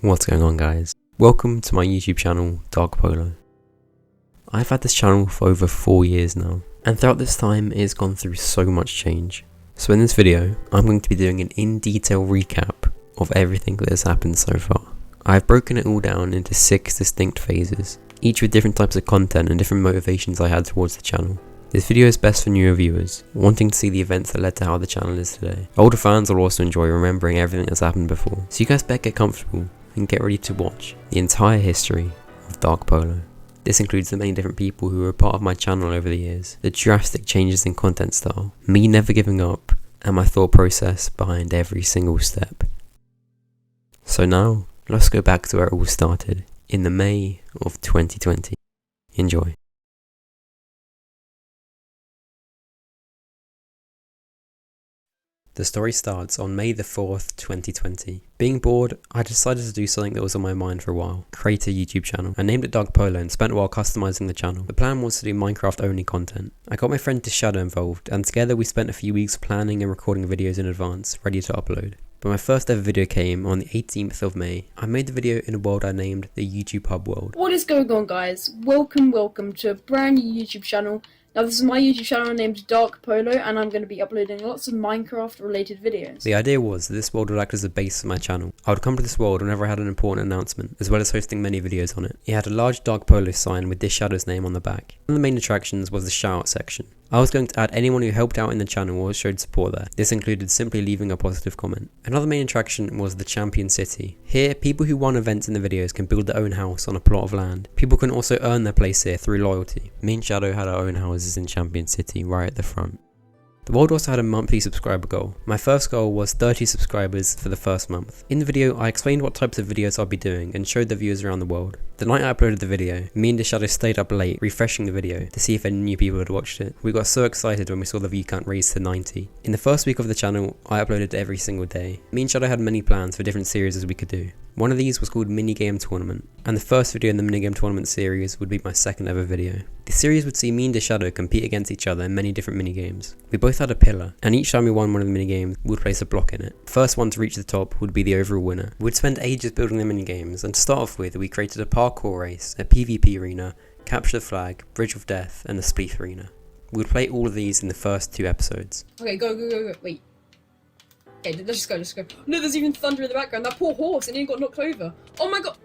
What's going on, guys? Welcome to my YouTube channel, Polo. I've had this channel for over 4 years now, and throughout this time it has gone through so much change. So in this video, I'm going to be doing an in-detail recap of everything that has happened so far. I've broken it all down into 6 distinct phases, each with different types of content and different motivations I had towards the channel. This video is best for newer viewers, wanting to see the events that led to how the channel is today. Older fans will also enjoy remembering everything that's happened before, so you guys better get comfortable and get ready to watch the entire history of Polo. This includes the many different people who were a part of my channel over the years, the drastic changes in content style, me never giving up, and my thought process behind every single step. So now, let's go back to where it all started, in the May of 2020. Enjoy. The story starts on May the 4th, 2020. Being bored, I decided to do something that was on my mind for a while, create a YouTube channel. I named it Polo and spent a while customizing the channel. The plan was to do Minecraft only content. I got my friend Shadow involved, and together we spent a few weeks planning and recording videos in advance, ready to upload. But my first ever video came on the 18th of May. I made the video in a world I named the YouTube Hub World. What is going on, guys? Welcome to a brand new YouTube channel. Now this is my YouTube channel named Polo, and I'm going to be uploading lots of Minecraft related videos. The idea was that this world would act as a base for my channel. I would come to this world whenever I had an important announcement, as well as hosting many videos on it. It had a large Polo sign with Shadow's name on the back. One of the main attractions was the shout out section. I was going to add anyone who helped out in the channel or showed support there. This included simply leaving a positive comment. Another main attraction was the Champion City. Here, people who won events in the videos can build their own house on a plot of land. People can also earn their place here through loyalty. Me and Shadow had our own houses in Champion City right at the front. The world also had a monthly subscriber goal. My first goal was 30 subscribers for the first month. In the video, I explained what types of videos I'll be doing and showed the viewers around the world. The night I uploaded the video, me and Shadow stayed up late refreshing the video to see if any new people had watched it. We got so excited when we saw the view count raised to 90. In the first week of the channel, I uploaded every single day. Me and Shadow had many plans for different series we could do. One of these was called Minigame Tournament, and the first video in the Minigame Tournament series would be my second ever video. The series would see me and Shadow compete against each other in many different minigames. We both had a pillar, and each time we won one of the minigames, we would place a block in it. The first one to reach the top would be the overall winner. We'd spend ages building the minigames, and to start off with, we created a parkour race, a PvP arena, capture the flag, bridge of death, and the spleef arena. We would play all of these in the first 2 episodes. Okay, go, wait. Okay, let's go. No, there's even thunder in the background. That poor horse, and he got knocked over. Oh my god,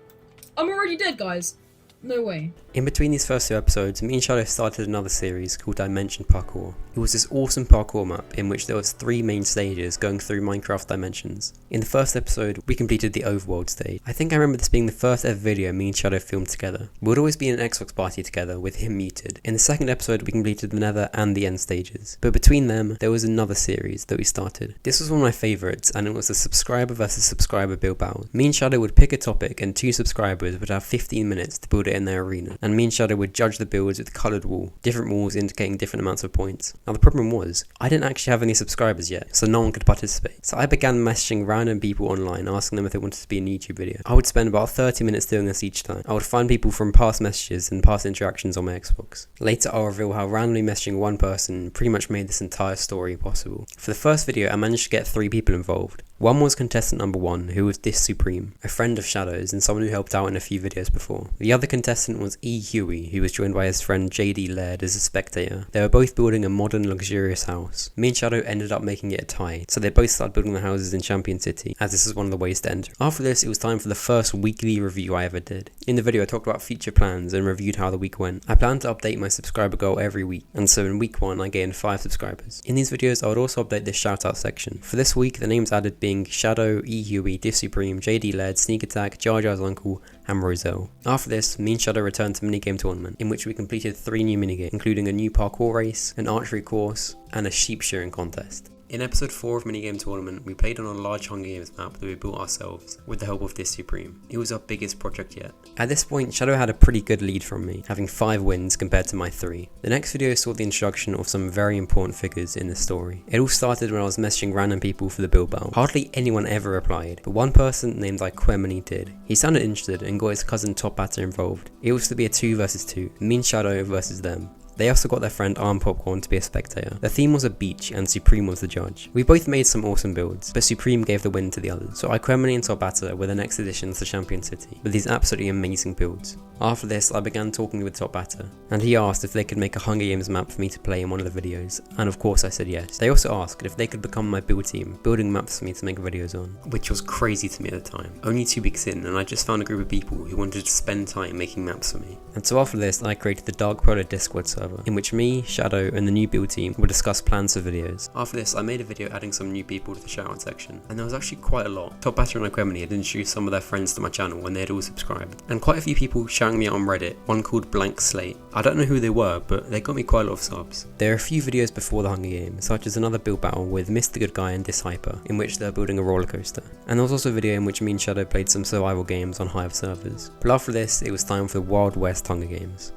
I'm already dead, guys. No way. In between these first 2 episodes, me and Shadow started another series called Dimension Parkour. It was this awesome parkour map in which there was 3 main stages going through Minecraft dimensions. In the first episode, we completed the overworld stage. I think I remember this being the first ever video me and Shadow filmed together. We would always be in an Xbox party together with him muted. In the second episode, we completed the Nether and the end stages. But between them, there was another series that we started. This was one of my favourites, and it was a subscriber versus subscriber build battle. Me and Shadow would pick a topic, and 2 subscribers would have 15 minutes to build it in their arena. And me and Shadow would judge the builds with coloured wool, different walls indicating different amounts of points. Now the problem was, I didn't actually have any subscribers yet, so no one could participate. So I began messaging random people online, asking them if they wanted to be in a YouTube video. I would spend about 30 minutes doing this each time. I would find people from past messages and past interactions on my Xbox. Later I'll reveal how randomly messaging one person pretty much made this entire story possible. For the first video I managed to get 3 people involved. One was contestant number 1, who was This Supreme, a friend of Shadow's and someone who helped out in a few videos before. The other contestant was Huey, who was joined by his friend JD Laird as a spectator. They were both building a modern luxurious house. Me and Shadow ended up making it a tie, so they both started building their houses in Champion City, as this is one of the ways to enter. After this, it was time for the first weekly review I ever did. In the video I talked about future plans and reviewed how the week went. I planned to update my subscriber goal every week, and so in week 1 I gained 5 subscribers. In these videos I would also update this shout out section. For this week the names added being Shadow, Huey, Diff Supreme, JD Laird, Sneak Attack, Jar Jar's Uncle, and Roselle. After this, me and Shadow returned to Minigame Tournament, in which we completed 3 new minigames, including a new parkour race, an archery course, and a sheep shearing contest. In episode 4 of Minigame Tournament, we played on a large Hunger Games map that we built ourselves with the help of This Supreme. It was our biggest project yet. At this point, Shadow had a pretty good lead from me, having 5 wins compared to my 3. The next video saw the introduction of some very important figures in the story. It all started when I was messaging random people for the build battle. Hardly anyone ever replied, but one person named Iquemini did. He sounded interested and got his cousin TopHatter involved. It was to be a 2 versus 2, me and Shadow versus them. They also got their friend Arm Popcorn to be a spectator. The theme was a beach and Supreme was the judge. We both made some awesome builds, but Supreme gave the win to the others. So Iquemini and TopHatter were the next additions to Champion City, with these absolutely amazing builds. After this, I began talking with TopHatter, and he asked if they could make a Hunger Games map for me to play in one of the videos, and of course I said yes. They also asked if they could become my build team, building maps for me to make videos on, which was crazy to me at the time. Only 2 weeks in, and I just found a group of people who wanted to spend time making maps for me. And so after this, I created the Dark Polo Discord server, in which me, Shadow, and the new build team would discuss plans for videos. After this, I made a video adding some new people to the shoutout section, and there was actually quite a lot. TopHatter and Iquemini had introduced some of their friends to my channel when they had all subscribed, and quite a few people shouting me out on Reddit, one called Blank Slate. I don't know who they were, but they got me quite a lot of subs. There are a few videos before the Hunger Games, such as another build battle with Mr. Good Guy and Dishyper, in which they're building a roller coaster. And there was also a video in which me and Shadow played some survival games on Hive servers. But after this, it was time for the Wild West Hunger Games.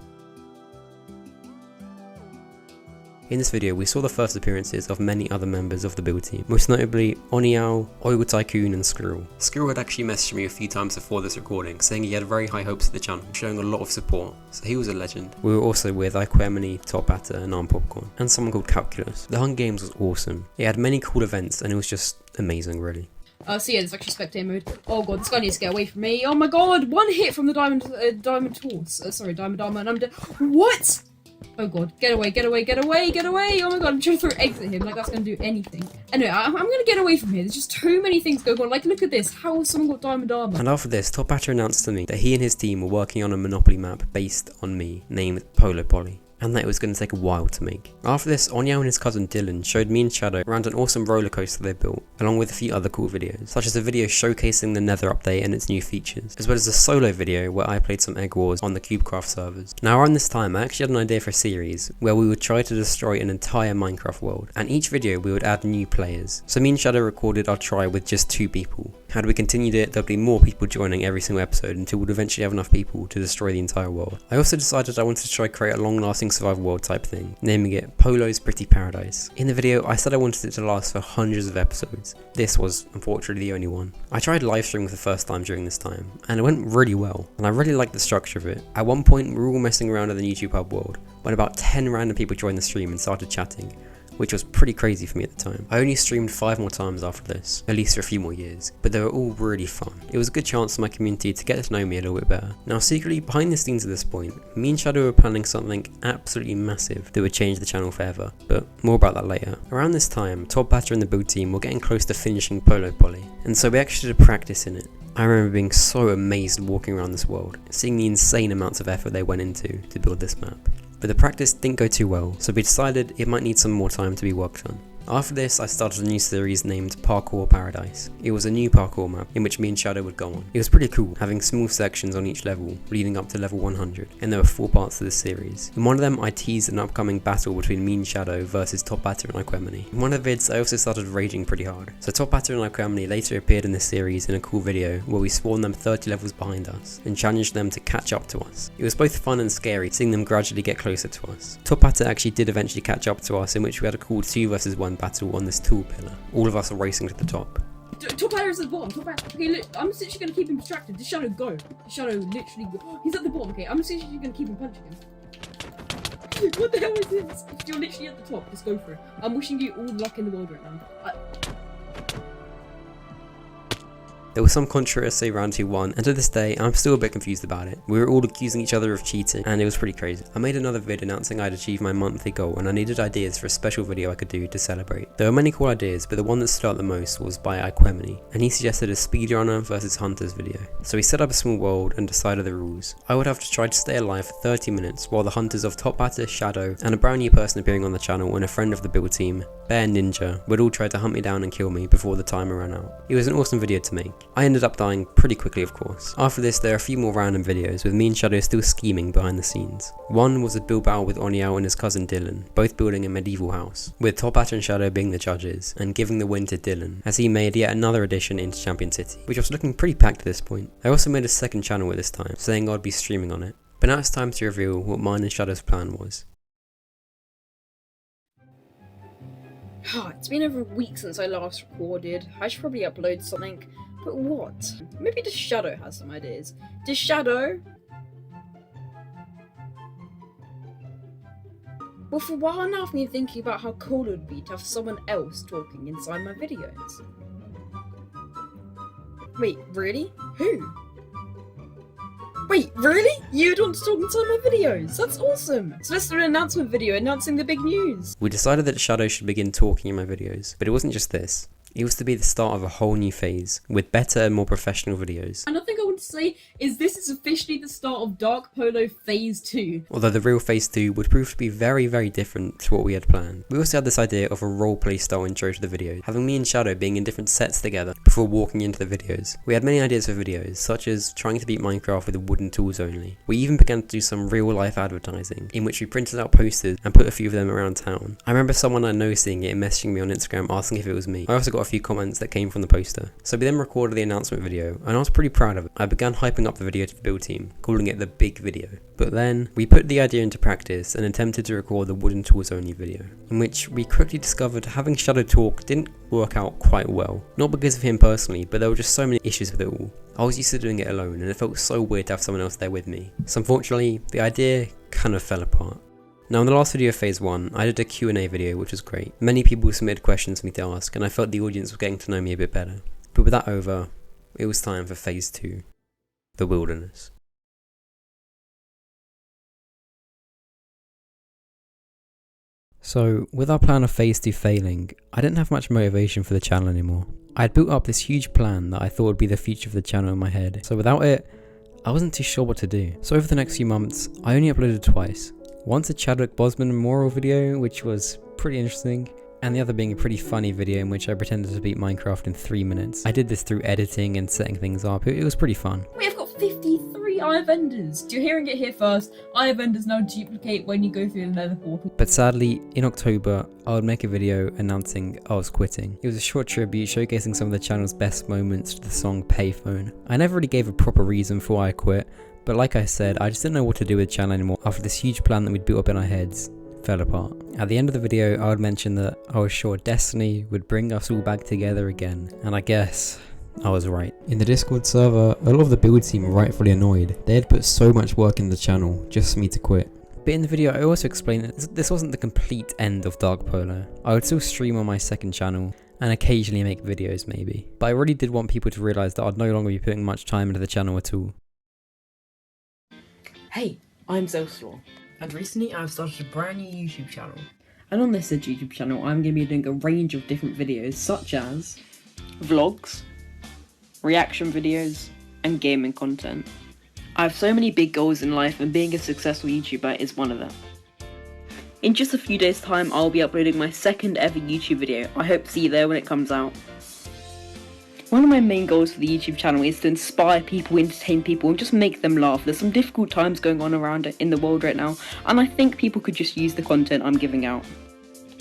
In this video, we saw the first appearances of many other members of the build team, most notably Oneewow, Oil Tycoon and Squirrel. Squirrel had actually messaged me a few times before this recording, saying he had very high hopes for the channel, showing a lot of support, so he was a legend. We were also with Iquemini, TopHatter and Arm Popcorn, and someone called Calculus. The Hunger Games was awesome. It had many cool events and it was just amazing really. So yeah, there's actually spectator mode. Oh god, this guy needs to get away from me. Oh my god, 1 hit from the diamond horse. Diamond armor, and I'm dead. What? Oh god, get away, get away, get away, get away! Oh my god, I'm trying to throw eggs at him like that's gonna do anything. Anyway, I'm gonna get away from here. There's just too many things going on. Like, look at this. How has someone got diamond armor? And after this, TopHatter announced to me that he and his team were working on a Monopoly map based on me, named Polo Poly, and that it was going to take a while to make. After this, Oneewow and his cousin Dylan showed me and Shadow around an awesome roller coaster they built, along with a few other cool videos, such as a video showcasing the Nether update and its new features, as well as a solo video where I played some Egg Wars on the CubeCraft servers. Now around this time, I actually had an idea for a series where we would try to destroy an entire Minecraft world, and each video we would add new players. So me and Shadow recorded our try with just 2 people. Had we continued it, there'd be more people joining every single episode until we'd eventually have enough people to destroy the entire world. I also decided I wanted to try create a long-lasting survival world type thing, naming it Polo's Pretty Paradise. In the video, I said I wanted it to last for hundreds of episodes. This was unfortunately the only one. I tried live streaming for the first time during this time, and it went really well, and I really liked the structure of it. At one point, we were all messing around in the YouTube hub world, when about 10 random people joined the stream and started chatting, which was pretty crazy for me at the time. I only streamed 5 more times after this, at least for a few more years, but they were all really fun. It was a good chance for my community to get to know me a little bit better. Now secretly, behind the scenes at this point, me and Shadow were planning something absolutely massive that would change the channel forever, but more about that later. Around this time, TopHatter and the build team were getting close to finishing Polo Poly, and so we actually did a practice in it. I remember being so amazed walking around this world, seeing the insane amounts of effort they went into to build this map. But the practice didn't go too well, so we decided it might need some more time to be worked on. After this, I started a new series named Parkour Paradise. It was a new parkour map in which me and Shadow would go on. It was pretty cool, having small sections on each level, leading up to level 100, and there were 4 parts to this series. In one of them, I teased an upcoming battle between me and Shadow versus TopHatter and Iquemini. In one of the vids, I also started raging pretty hard. So TopHatter and Iquemini later appeared in this series in a cool video where we spawned them 30 levels behind us and challenged them to catch up to us. It was both fun and scary, seeing them gradually get closer to us. TopHatter actually did eventually catch up to us, in which we had a cool 2 versus 1 battle on this tool pillar. All of us are racing to the top. TopHatter is at the bottom. TopHatter. Okay, look, I'm literally gonna keep him distracted. Just Shadow go. Shadow literally go. He's at the bottom. Okay, I'm literally gonna keep him punching him. What the hell is this? You're literally at the top. Just go for it. I'm wishing you all the luck in the world right now. There was some controversy around who won, and to this day, I'm still a bit confused about it. We were all accusing each other of cheating, and it was pretty crazy. I made another vid announcing I'd achieved my monthly goal, and I needed ideas for a special video I could do to celebrate. There were many cool ideas, but the one that stood out the most was by Iquemini, and he suggested a speedrunner versus hunters video. So we set up a small world and decided the rules. I would have to try to stay alive for 30 minutes, while the hunters of TopHatter, Shadow, and a brand new person appearing on the channel and a friend of the build team, Bear Ninja, would all try to hunt me down and kill me before the timer ran out. It was an awesome video to make. I ended up dying pretty quickly, of course. After this, there are a few more random videos with me and Shadow still scheming behind the scenes. One was a build battle with Oneewow and his cousin Dylan, both building a medieval house, with TopHatter and Shadow being the judges, and giving the win to Dylan, as he made yet another addition into Champion City, which was looking pretty packed at this point. I also made a second channel at this time, saying I'd be streaming on it. But now it's time to reveal what mine and Shadow's plan was. It's been over a week since I last recorded. I should probably upload something. But what? Maybe the Shadow has some ideas. Does Shadow? Well, for a while now I've been thinking about how cool it would be to have someone else talking inside my videos. Wait, really? Who? Wait, really? You'd want to talk inside my videos? That's awesome! So let's do an announcement video announcing the big news! We decided that Shadow should begin talking in my videos, but it wasn't just this. It was to be the start of a whole new phase, with better and more professional videos. And I think I want to say is this is officially the start of Dark Polo Phase 2. Although the real Phase 2 would prove to be very, very different to what we had planned. We also had this idea of a roleplay style intro to the video, having me and Shadow being in different sets together before walking into the videos. We had many ideas for videos, such as trying to beat Minecraft with wooden tools only. We even began to do some real life advertising, in which we printed out posters and put a few of them around town. I remember someone I know seeing it and messaging me on Instagram asking if it was me. I also got a few comments that came from the poster. So we then recorded the announcement video, and I was pretty proud of it. I began hyping up the video to the build team, calling it the big video. But then, we put the idea into practice and attempted to record the wooden tools only video, in which we quickly discovered having Shadow talk didn't work out quite well. Not because of him personally, but there were just so many issues with it all. I was used to doing it alone, and it felt so weird to have someone else there with me. So unfortunately, the idea kind of fell apart. Now in the last video of phase 1, I did a Q&A video which was great. Many people submitted questions for me to ask, and I felt the audience was getting to know me a bit better. But with that over, it was time for phase 2, the wilderness. So, with our plan of phase 2 failing, I didn't have much motivation for the channel anymore. I had built up this huge plan that I thought would be the future of the channel in my head, so without it, I wasn't too sure what to do. So over the next few months, I only uploaded twice. Once a Chadwick Boseman memorial video, which was pretty interesting, and the other being a pretty funny video in which I pretended to beat Minecraft in 3 minutes. I did this through editing and setting things up. It was pretty fun. We have got 53 eye vendors. You're hearing it here first. Eye vendors now duplicate when you go through the nether portal. But sadly, in October, I would make a video announcing I was quitting. It was a short tribute showcasing some of the channel's best moments to the song Payphone. I never really gave a proper reason for why I quit, but like I said, I just didn't know what to do with the channel anymore after this huge plan that we'd built up in our heads fell apart. At the end of the video, I would mention that I was sure destiny would bring us all back together again, and I guess I was right. In the Discord server, a lot of the build team were rightfully annoyed. They had put so much work in the channel just for me to quit. But in the video, I also explained that this wasn't the complete end of Dark Polo. I would still stream on my second channel, and occasionally make videos maybe. But I really did want people to realise that I'd no longer be putting much time into the channel at all. Hey, I'm Zelslaw, and recently I've started a brand new YouTube channel. And on this YouTube channel, I'm going to be doing a range of different videos, such as vlogs, reaction videos, and gaming content. I have so many big goals in life, and being a successful YouTuber is one of them. In just a few days' time, I'll be uploading my second ever YouTube video. I hope to see you there when it comes out. One of my main goals for the YouTube channel is to inspire people, entertain people, and just make them laugh. There's some difficult times going on around in the world right now, and I think people could just use the content I'm giving out.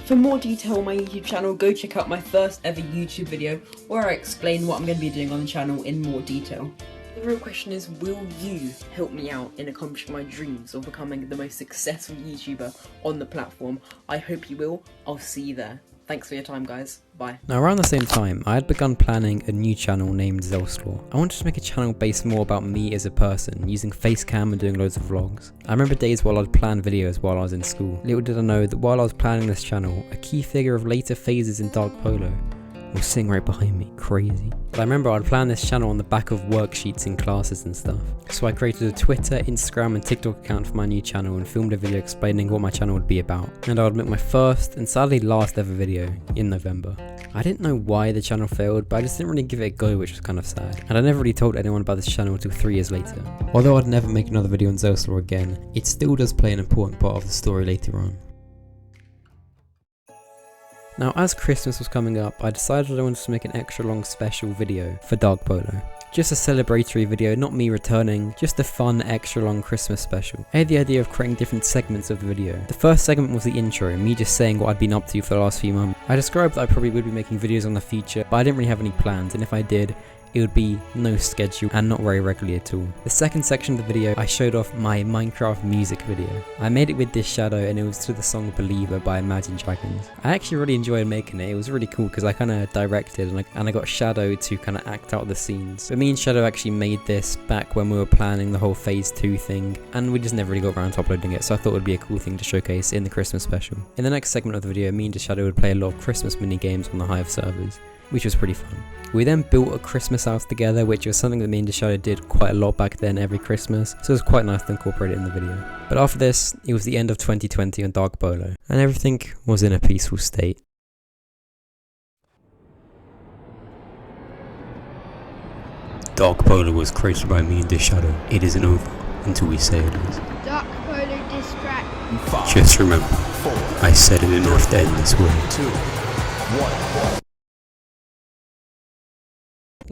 For more detail on my YouTube channel, go check out my first ever YouTube video, where I explain what I'm going to be doing on the channel in more detail. The real question is, will you help me out in accomplishing my dreams of becoming the most successful YouTuber on the platform? I hope you will. I'll see you there. Thanks for your time, guys. Bye. Now around the same time, I had begun planning a new channel named Zelslaw. I wanted to make a channel based more about me as a person, using facecam and doing loads of vlogs. I remember days while I'd plan videos while I was in school. Little did I know that while I was planning this channel, a key figure of later phases in Dark Polo was sitting right behind me, crazy. But I remember I'd plan this channel on the back of worksheets in classes and stuff. So I created a Twitter, Instagram and TikTok account for my new channel and filmed a video explaining what my channel would be about. And I would make my first and sadly last ever video in November. I didn't know why the channel failed, but I just didn't really give it a go, which was kind of sad. And I never really told anyone about this channel until 3 years later. Although I'd never make another video on Zelslaw again, it still does play an important part of the story later on. Now as Christmas was coming up, I decided I wanted to make an extra long special video for Dark Polo. Just a celebratory video, not me returning, just a fun extra long Christmas special. I had the idea of creating different segments of the video. The first segment was the intro, me just saying what I'd been up to for the last few months. I described that I probably would be making videos on the future, but I didn't really have any plans, and if I did, it would be no schedule and not very regularly at all. The second section of the video, I showed off my Minecraft music video. I made it with this shadow and it was to the song Believer by MandemGangdem. I actually really enjoyed making it. It was really cool because I kind of directed and I got Shadow to kind of act out the scenes. But me and Shadow actually made this back when we were planning the whole phase 2 thing, and we just never really got around to uploading it, so I thought it would be a cool thing to showcase in the Christmas special. In the next segment of the video, me and Shadow would play a lot of Christmas mini games on the Hive servers, which was pretty fun. We then built a Christmas house together, which was something that me and Shadow did quite a lot back then every Christmas, so it was quite nice to incorporate it in the video. But after this, it was the end of 2020 on Dark Polo, and everything was in a peaceful state. Dark Polo was created by me and the Shadow. It isn't over until we say it is. Dark Polo distract. Just remember, I said it enough to end this way. 2, 1.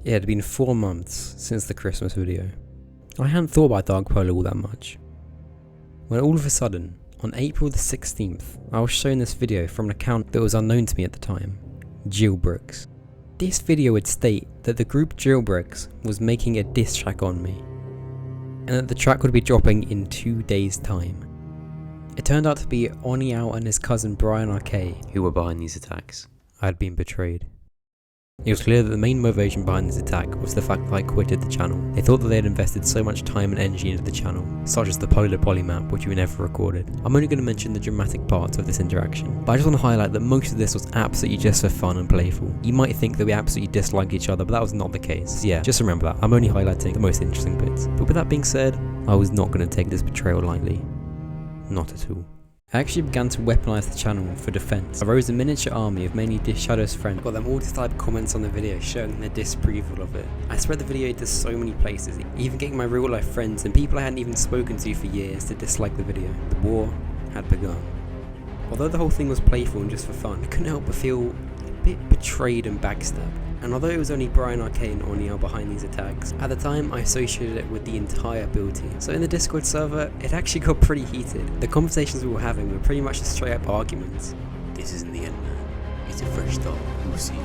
It had been 4 months since the Christmas video. I hadn't thought about Dark Polo all that much, when all of a sudden, on April the 16th, I was shown this video from an account that was unknown to me at the time, Jailbricks. This video would state that the group Jailbricks was making a diss track on me, and that the track would be dropping in 2 days' time. It turned out to be Oneewow and his cousin Brian RK who were behind these attacks. I had been betrayed. It was clear that the main motivation behind this attack was the fact that I quitted the channel. They thought that they had invested so much time and energy into the channel, such as the Polo poly map, which we never recorded. I'm only going to mention the dramatic parts of this interaction, but I just want to highlight that most of this was absolutely just for fun and playful. You might think that we absolutely disliked each other, but that was not the case. So yeah, just remember that. I'm only highlighting the most interesting bits. But with that being said, I was not going to take this betrayal lightly. Not at all. I actually began to weaponize the channel for defense. I rose a miniature army of mainly Shadow's friends. I got them all to type comments on the video showing their disapproval of it. I spread the video to so many places, even getting my real life friends and people I hadn't even spoken to for years to dislike the video. The war had begun. Although the whole thing was playful and just for fun, I couldn't help but feel a bit betrayed and backstabbed. And although it was only Brian RK and Oneewow behind these attacks, at the time I associated it with the entire build team. So in the Discord server, it actually got pretty heated. The conversations we were having were pretty much just straight up arguments. This isn't the end, man. It's a fresh start. We'll see.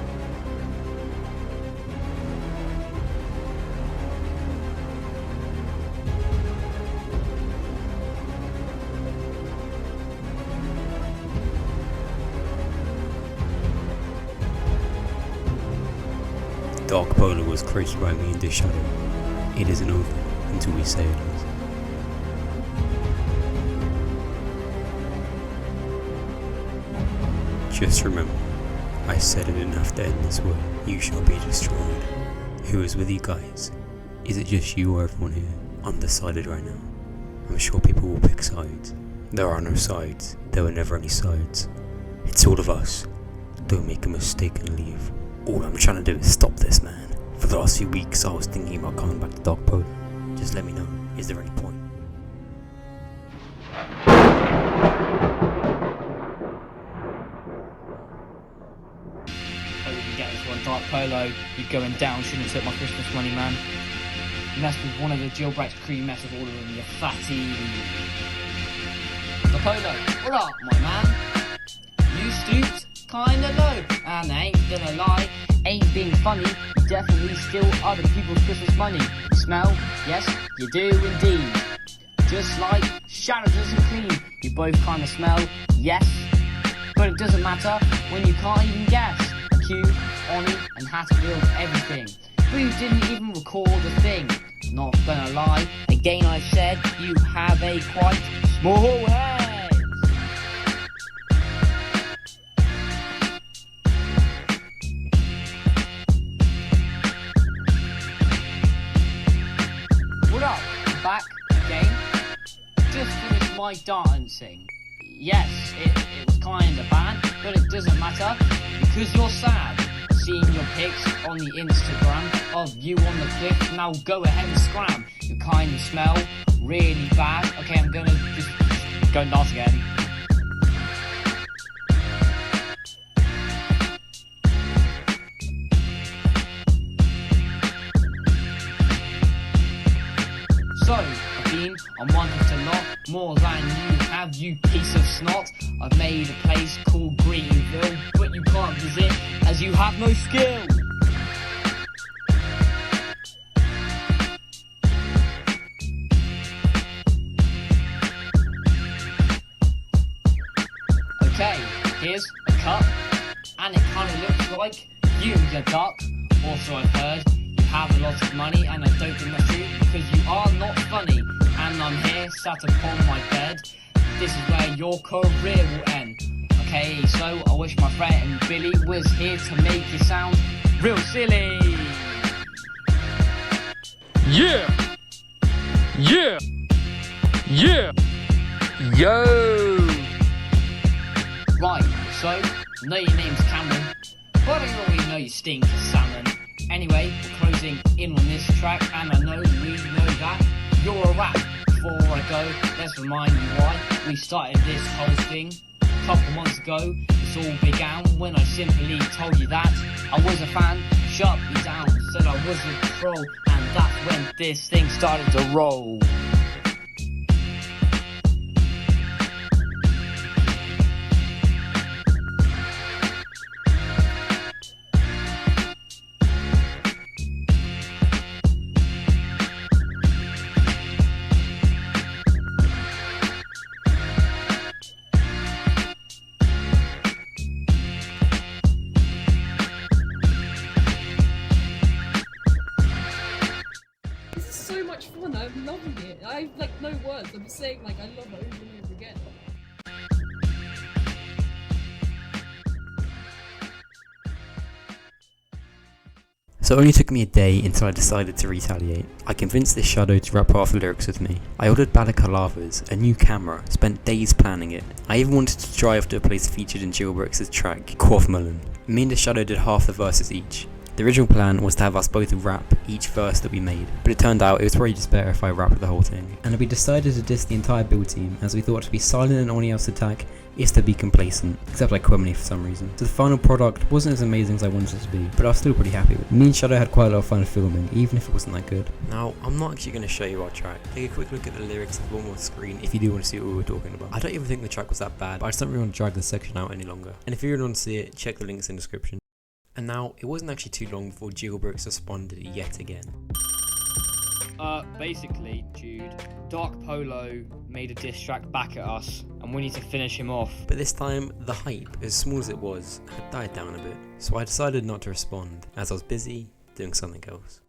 Dark Polo was created by me and the Shadow. It isn't over until we say it is. Just remember, I said it didn't have to end this way. You shall be destroyed. Who is with you guys? Is it just you or everyone here? Undecided right now. I'm sure people will pick sides. There are no sides. There were never any sides. It's all of us. Don't make a mistake and leave. All I'm trying to do is stop this, man. For the last few weeks I was thinking about coming back to Dark Polo. Just let me know, is there any point? Oh, we can get this one. Dark Polo, you're going down. Shouldn't have took my Christmas money, man. You messed with one of the Jailbreaks crew, you messed with all of them, you fatty. The Polo, what up, my man? You stooped kinda low, and I ain't gonna lie, ain't being funny, you definitely steal other people's Christmas money. You smell? Yes, you do indeed. Just like Shadow doesn't clean, you both kinda smell, yes, but it doesn't matter when you can't even guess. Q, Oni, and Hatter revealed everything, but you didn't even record a thing. Not gonna lie, again I've said, you have a quite small head. What up? Back again? Just finished my dancing. Yes, it was kinda bad, but it doesn't matter, because you're sad. Seeing your pics on the Instagram of you on the cliff, now go ahead and scram. You kinda smell really bad. Okay, I'm gonna just go and dance again. So, I've been on one hit a lot more than you have, you piece of snot. I've made a place called Greenville, but you can't visit as you have no skill. regular ducks. Also, I've heard you have a lot of money, and I don't think that's true because you are not funny. And I'm here, sat upon my bed. This is where your career will end. Okay, so I wish my friend Billy was here to make you sound real silly. Yeah! Yeah! Yeah! Yo! Right, so, know your name's Cameron, but I already know you stink as salmon. Anyway, we're closing in on this track, and I know we know that you're a rat. Before I go, let's remind you why we started this whole thing a couple months ago. This all began when I simply told you that I was a fan, shut me down, said I was a troll, and that's when this thing started to roll. So much fun, I'm loving it. I have like no words, I'm saying like I love it over and over again. So it only took me a day until I decided to retaliate. I convinced this shadow to rap half the lyrics with me. I ordered balaclavas, a new camera, spent days planning it. I even wanted to drive to a place featured in Jailbricks' track, Quaffmelon. Me and the shadow did half the verses each. The original plan was to have us both rap each verse that we made, but it turned out it was probably just better if I rapped the whole thing. And we decided to diss the entire build team, as we thought to be silent in Oneewow's attack is to be complacent, except like Quemini for some reason. So the final product wasn't as amazing as I wanted it to be, but I was still pretty happy with it. Me and Shadow had quite a lot of fun filming, even if it wasn't that good. Now, I'm not actually going to show you our track. Take a quick look at the lyrics of one more screen if you do want to see what we were talking about. I don't even think the track was that bad, but I just don't really want to drag this section out any longer. And if you really want to see it, check the links in the description. And now, it wasn't actually too long before Jailbricks responded yet again. Basically, Jude, Dark Polo made a diss track back at us, and we need to finish him off. But this time, the hype, as small as it was, had died down a bit. So I decided not to respond, as I was busy doing something else.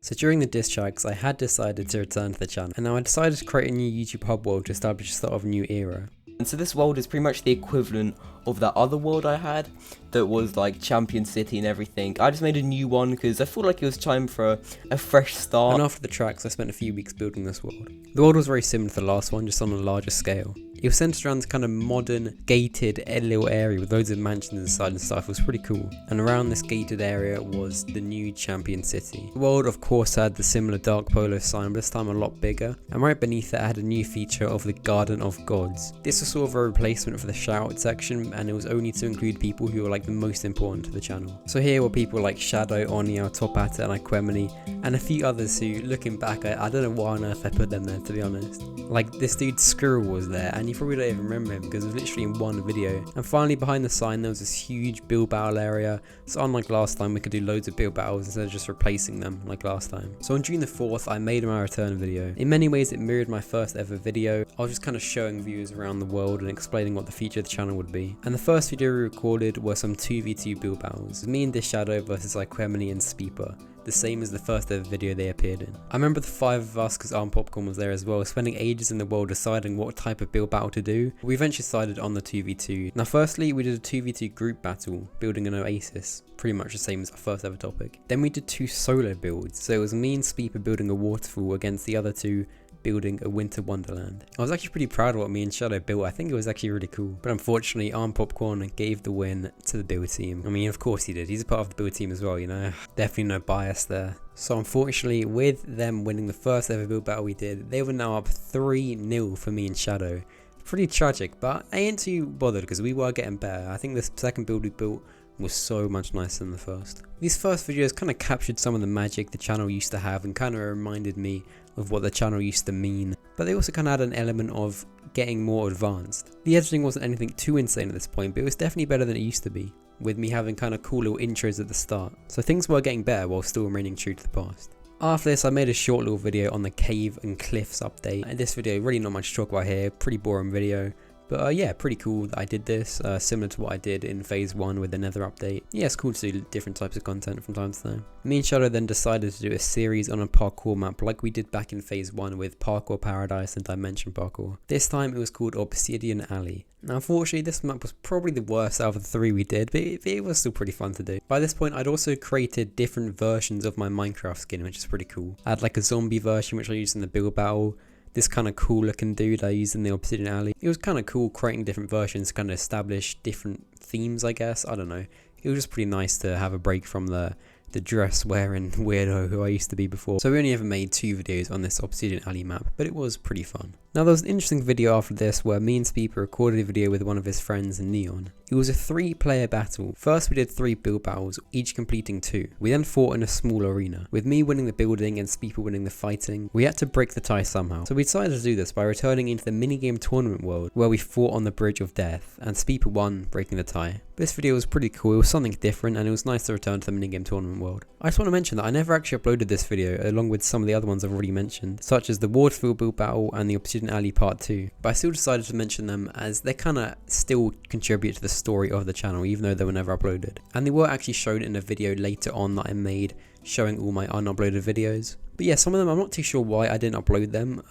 So during the diss tracks, I had decided to return to the channel, and now I decided to create a new YouTube hub world to establish the start of a new era. And so this world is pretty much the equivalent of that other world I had that was like Champion City and everything. I just made a new one because I felt like it was time for a fresh start. And after the tracks, I spent a few weeks building this world. The world was very similar to the last one, just on a larger scale. It was centered around this kind of modern, gated little area with loads of mansions inside and stuff. It was pretty cool. And around this gated area was the new Champion City. The world, of course, had the similar Dark Polo sign, but this time a lot bigger. And right beneath it, I had a new feature of the Garden of Gods. This was sort of a replacement for the shout section, and it was only to include people who were like the most important to the channel. So here were people like Shadow, Oneewow, TopHatter, and Quemini, and a few others who, looking back, I don't know why on earth I put them there, to be honest. Like this dude Squirrel was there, and you probably don't even remember him because it was literally in one video. And finally, behind the sign, there was this huge build battle area. So unlike last time, we could do loads of build battles instead of just replacing them like last time. So on June the 4th, I made my return video. In many ways, it mirrored my first ever video. I was just kind of showing viewers around the world and explaining what the future of the channel would be. And the first video we recorded were some 2v2 build battles. Me and this Shadow versus Quemini and Speeper, the same as the first ever video they appeared in. I remember the 5 of us, because Arm Popcorn was there as well, spending ages in the world deciding what type of build battle to do. We eventually decided on the 2v2. Now firstly, we did a 2v2 group battle, building an oasis, pretty much the same as our first ever topic. Then we did 2 solo builds, so it was me and Speeper building a waterfall against the other 2 building a winter wonderland. I was actually pretty proud of what me and Shadow built. I think it was actually really cool. But unfortunately, Arm Popcorn gave the win to the build team. I mean, of course he did. He's a part of the build team as well, you know. Definitely no bias there. So unfortunately, with them winning the first ever build battle we did, they were now up 3-0 for me and Shadow. Pretty tragic, but I ain't too bothered because we were getting better. I think the second build we built was so much nicer than the first. These first videos kind of captured some of the magic the channel used to have and kind of reminded me of what the channel used to mean, but they also kind of had an element of getting more advanced. The editing wasn't anything too insane at this point, but it was definitely better than it used to be, with me having kind of cool little intros at the start. So things were getting better while still remaining true to the past. After this, I made a short little video on the cave and cliffs update. In this video, really not much to talk about here, pretty boring video. But yeah, pretty cool that I did this, similar to what I did in phase 1 with the Nether update. Yeah, it's cool to do different types of content from time to time. Me and Shadow then decided to do a series on a parkour map like we did back in phase 1 with Parkour Paradise and Dimension Parkour. This time it was called Obsidian Alley. Now unfortunately this map was probably the worst out of the 3 we did, but it was still pretty fun to do. By this point I'd also created different versions of my Minecraft skin, which is pretty cool. I had like a zombie version which I used in the build battle, this kind of cool looking dude I used in the Obsidian Alley. It was kind of cool creating different versions to kind of establish different themes, I guess. I don't know. It was just pretty nice to have a break from the dress wearing weirdo who I used to be before. So we only ever made 2 videos on this Obsidian Alley map, but it was pretty fun. Now there was an interesting video after this where me and Speeper recorded a video with one of his friends in Neon. It was a 3-player battle. First we did 3 build battles, each completing 2. We then fought in a small arena, with me winning the building and Speeper winning the fighting. We had to break the tie somehow, so we decided to do this by returning into the minigame tournament world where we fought on the Bridge of Death, and Speeper won, breaking the tie. This video was pretty cool, it was something different and it was nice to return to the minigame tournament world. I just want to mention that I never actually uploaded this video along with some of the other ones I've already mentioned, such as the Wardfield build battle and the Obsidian Alley part 2, but I still decided to mention them as they kind of still contribute to the story of the channel even though they were never uploaded. And they were actually shown in a video later on that I made showing all my unuploaded videos. But yeah, some of them I'm not too sure why I didn't upload them.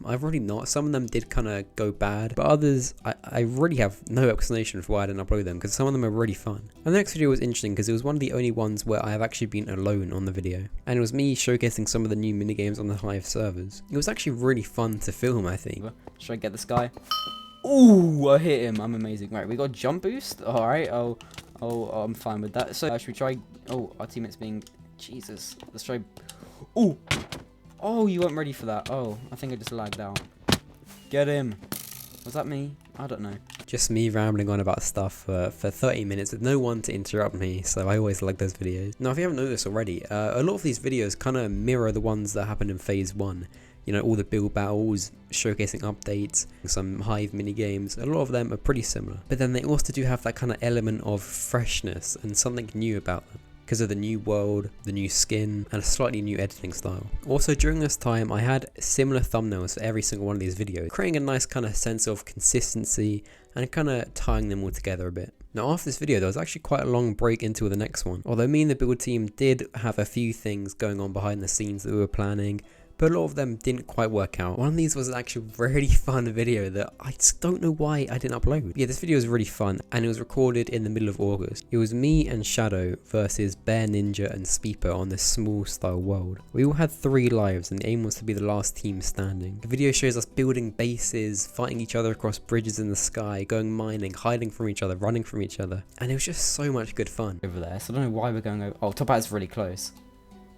I've really not. Some of them did kind of go bad, but others I really have no explanation for why I didn't upload them because some of them are really fun. And the next video was interesting because it was one of the only ones where I have actually been alone on the video, and it was me showcasing some of the new minigames on the Hive servers. It was actually really fun to film, I think. Should I get this guy? Ooh, I hit him. I'm amazing. Right, we got jump boost. All right. Oh, I'm fine with that. So should we try? Oh, our teammate's being Jesus. Let's try. Ooh. Oh, you weren't ready for that. Oh, I think I just lagged out. Get him. Was that me? I don't know. Just me rambling on about stuff for 30 minutes with no one to interrupt me, so I always like those videos. Now, if you haven't noticed already, a lot of these videos kind of mirror the ones that happened in phase 1. You know, all the build battles, showcasing updates, some Hive mini games. A lot of them are pretty similar. But then they also do have that kind of element of freshness and something new about them, because of the new world, the new skin, and a slightly new editing style. Also during this time I had similar thumbnails for every single one of these videos, creating a nice kind of sense of consistency and kind of tying them all together a bit. Now after this video there was actually quite a long break into the next one, although me and the build team did have a few things going on behind the scenes that we were planning, but a lot of them didn't quite work out. One of these was actually a really fun video that I just don't know why I didn't upload. Yeah, this video was really fun and it was recorded in the middle of August. It was me and Shadow versus Bear Ninja and Speeper on this small style world. We all had 3 lives and the aim was to be the last team standing. The video shows us building bases, fighting each other across bridges in the sky, going mining, hiding from each other, running from each other, and it was just so much good fun. Over there, so I don't know why we're going over. Oh, TopHatter's really close.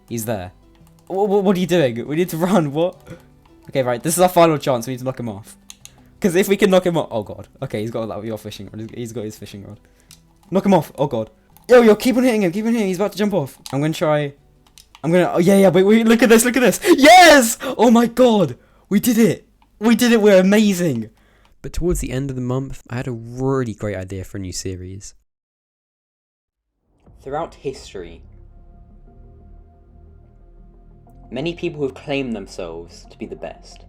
He's there. What are you doing? We need to run. What? Okay, right. This is our final chance. We need to knock him off. Because if we can knock him off... Oh, God. Okay, he's got your fishing rod. He's got his fishing rod. Knock him off. Oh, God. Yo, keep on hitting him. Keep on hitting him. He's about to jump off. I'm going to try... Oh, yeah. Wait. Look at this. Look at this. Yes! Oh, my God. We did it. We did it. We're amazing. But towards the end of the month, I had a really great idea for a new series. Throughout history, many people have claimed themselves to be the best.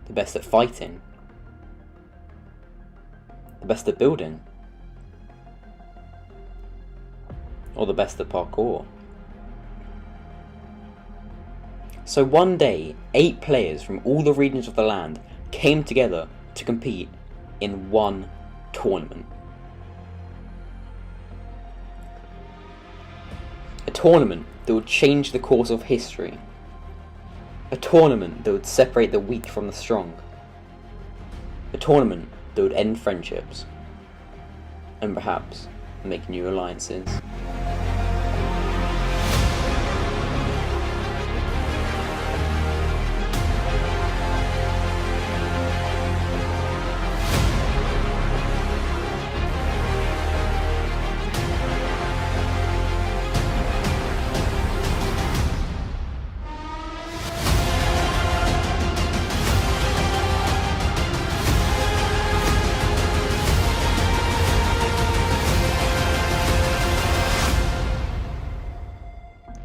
The best at fighting. The best at building. Or the best at parkour. So one day, 8 players from all the regions of the land came together to compete in one tournament. A tournament that would change the course of history. A tournament that would separate the weak from the strong. A tournament that would end friendships. And perhaps make new alliances.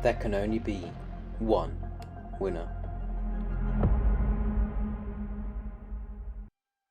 There can only be one winner.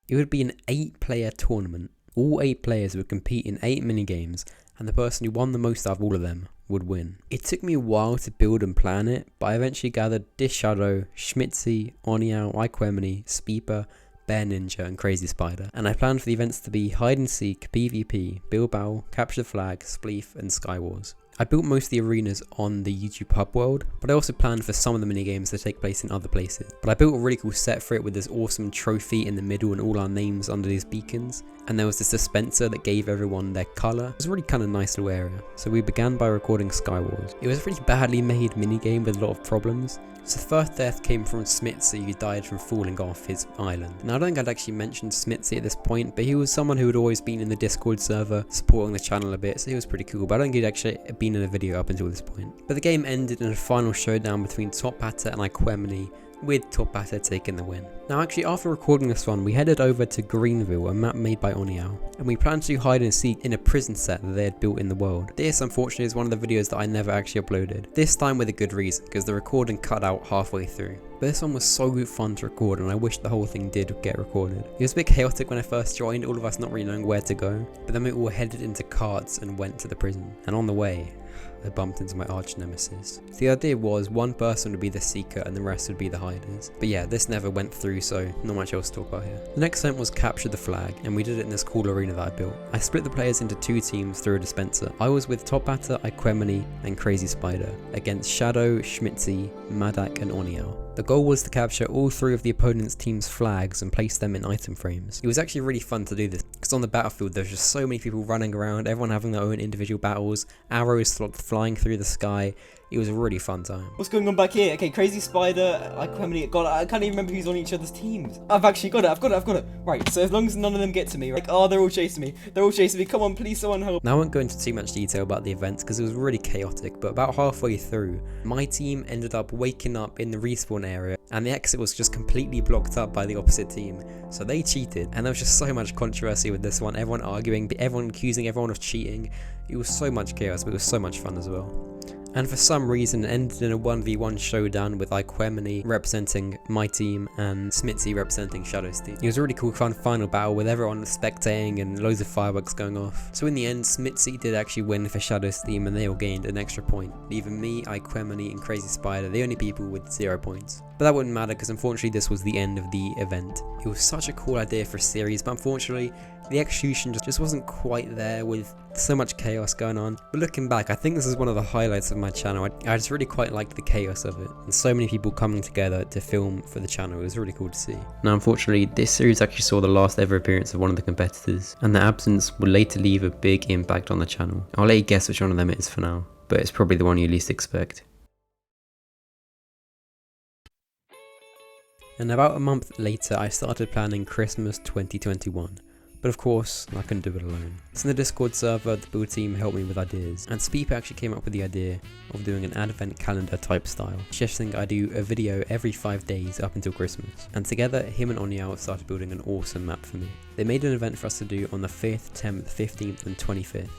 It would be an 8-player tournament. All 8 players would compete in 8 minigames, and the person who won the most out of all of them would win. It took me a while to build and plan it, but I eventually gathered Dish Shadow, Schmitzy, Oneewow, Iquemini, Speeper, Bear Ninja and Crazy Spider, and I planned for the events to be Hide and Seek, PvP, Bilbao, Capture the Flag, Spleef and Skywars. I built most of the arenas on the YouTube hub world, but I also planned for some of the minigames to take place in other places. But I built a really cool set for it with this awesome trophy in the middle and all our names under these beacons. And there was this dispenser that gave everyone their colour. It was a really kind of nice little area. So we began by recording Skywars. It was a really badly made minigame with a lot of problems. So the first death came from Schmitzy, who died from falling off his island. Now I don't think I'd actually mentioned Schmitzy at this point, but he was someone who had always been in the Discord server, supporting the channel a bit, so he was pretty cool, but I don't think he'd actually been in a video up until this point. But the game ended in a final showdown between TopHatter and Iquemini, with TopHatter taking the win. Now actually after recording this one, we headed over to Greenville, a map made by Oneewow, and we planned to hide and seek in a prison set that they had built in the world. This unfortunately is one of the videos that I never actually uploaded, this time with a good reason, because the recording cut out halfway through. But this one was so fun to record, and I wish the whole thing did get recorded. It was a bit chaotic when I first joined, all of us not really knowing where to go, but then we all headed into carts and went to the prison, and on the way, I bumped into my arch nemesis. The idea was one person would be the seeker and the rest would be the hiders. But yeah, this never went through, so not much else to talk about here. The next event was Capture the Flag, and we did it in this cool arena that I built. I split the players into 2 teams through a dispenser. I was with TopHatter, Iquemini and Crazy Spider against Shadow, Schmitzy, Madak and Oneewow. The goal was to capture all 3 of the opponent's team's flags and place them in item frames. It was actually really fun to do this, because on the battlefield there's just so many people running around, everyone having their own individual battles, arrows flying through the sky. It was a really fun time. What's going on back here? Okay, Crazy Spider, Iquemini, God, I can't even remember who's on each other's teams. I've actually got it. Right, so as long as none of them get to me, like, oh, they're all chasing me. Come on, please, someone help. Now I won't go into too much detail about the events because it was really chaotic, but about halfway through, my team ended up waking up in the respawn area, and the exit was just completely blocked up by the opposite team. So they cheated, and there was just so much controversy with this one, everyone arguing, everyone accusing everyone of cheating. It was so much chaos, but it was so much fun as well. And for some reason it ended in a 1v1 showdown with Iquemini representing my team and Schmitzy representing Shadow's team. It was a really cool fun final battle with everyone spectating and loads of fireworks going off. So in the end, Schmitzy did actually win for Shadow's team and they all gained an extra point. Leaving me, Iquemini and Crazy Spider the only people with 0 points. But that wouldn't matter because unfortunately this was the end of the event. It was such a cool idea for a series, but unfortunately the execution just wasn't quite there with so much chaos going on. But looking back, I think this is one of the highlights of my channel. I just really quite liked the chaos of it, and so many people coming together to film for the channel. It was really cool to see. Now unfortunately, this series actually saw the last ever appearance of one of the competitors, and their absence will later leave a big impact on the channel. I'll let you guess which one of them it is for now, but it's probably the one you least expect. And about a month later, I started planning Christmas 2021. But of course, I couldn't do it alone. So in the Discord server, the build team helped me with ideas, and Speep actually came up with the idea of doing an advent calendar type style, suggesting I do a video every 5 days up until Christmas. And together, him and Oneewow started building an awesome map for me. They made an event for us to do on the 5th, 10th, 15th and 25th.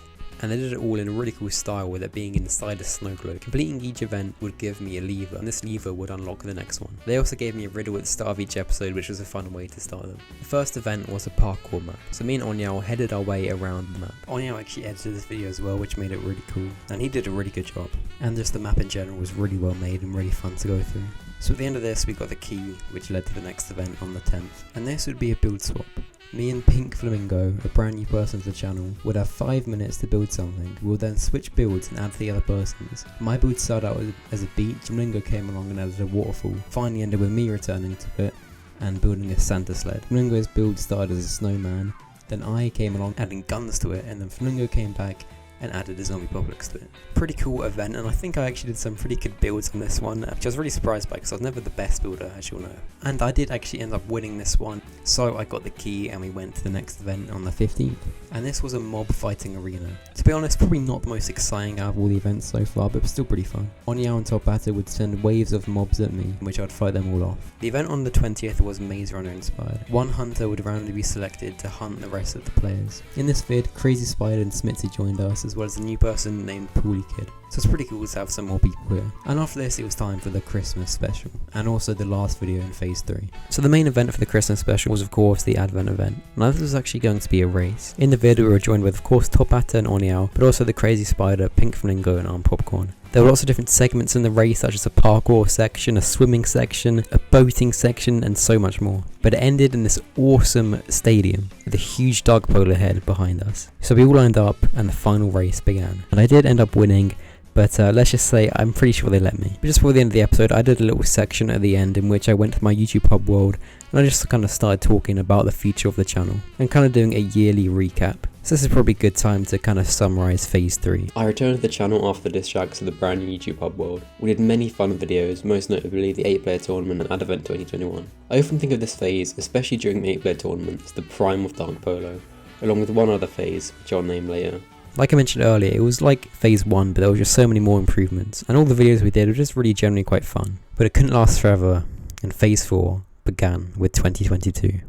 And they did it all in a really cool style with it being inside a snow globe. Completing each event would give me a lever, and this lever would unlock the next one. They also gave me a riddle at the start of each episode, which was a fun way to start them. The first event was a parkour map, so me and Oneewow headed our way around the map. Oneewow actually edited this video as well, which made it really cool, and he did a really good job. And just the map in general was really well made and really fun to go through. So at the end of this, we got the key, which led to the next event on the 10th, and this would be a build swap. Me and Pink Flamingo, a brand new person to the channel, would have 5 minutes to build something. We'll then switch builds and add to the other person's. My build started out as a beach, Flamingo came along and added a waterfall. Finally ended with me returning to it and building a Santa sled. Flamingo's build started as a snowman, then I came along adding guns to it, and then Flamingo came back and added a zombie apocalypse to it. Pretty cool event, and I think I actually did some pretty good builds on this one, which I was really surprised by because I was never the best builder, as you'll know. And I did actually end up winning this one, so I got the key and we went to the next event on the 15th. And this was a mob fighting arena. To be honest, probably not the most exciting out of all the events so far, but still pretty fun. Oneewow and TopHatter would send waves of mobs at me, which I'd fight them all off. The event on the 20th was Maze Runner inspired. One hunter would randomly be selected to hunt the rest of the players. In this vid, Crazy Spider and Schmitzy joined us, as well as a new person named Polo Kid. So it's pretty cool to have some more people here. And after this it was time for the Christmas special, and also the last video in phase 3. So the main event for the Christmas special was of course the Advent event. Now this was actually going to be a race. In the video we were joined with of course TopHatter and Oneewow, but also the Crazy Spider, Pink Flamingo and Arm Popcorn. There were lots of different segments in the race, such as a parkour section, a swimming section, a boating section, and so much more. But it ended in this awesome stadium with a huge dog polo head behind us. So we all lined up and the final race began. And I did end up winning, but let's just say I'm pretty sure they let me. But just before the end of the episode, I did a little section at the end in which I went to my YouTube hub world and I just kind of started talking about the future of the channel and kind of doing a yearly recap. So this is probably a good time to kind of summarize phase 3. I returned to the channel after the distracts of the brand new YouTube hub world. We did many fun videos, most notably the 8-player tournament and Advent 2021. I often think of this phase, especially during the 8-player tournament, as the prime of Dark Polo, along with one other phase, which I'll name later. Like I mentioned earlier, it was like phase 1, but there were just so many more improvements, and all the videos we did were just really generally quite fun. But it couldn't last forever, and phase 4 began with 2022.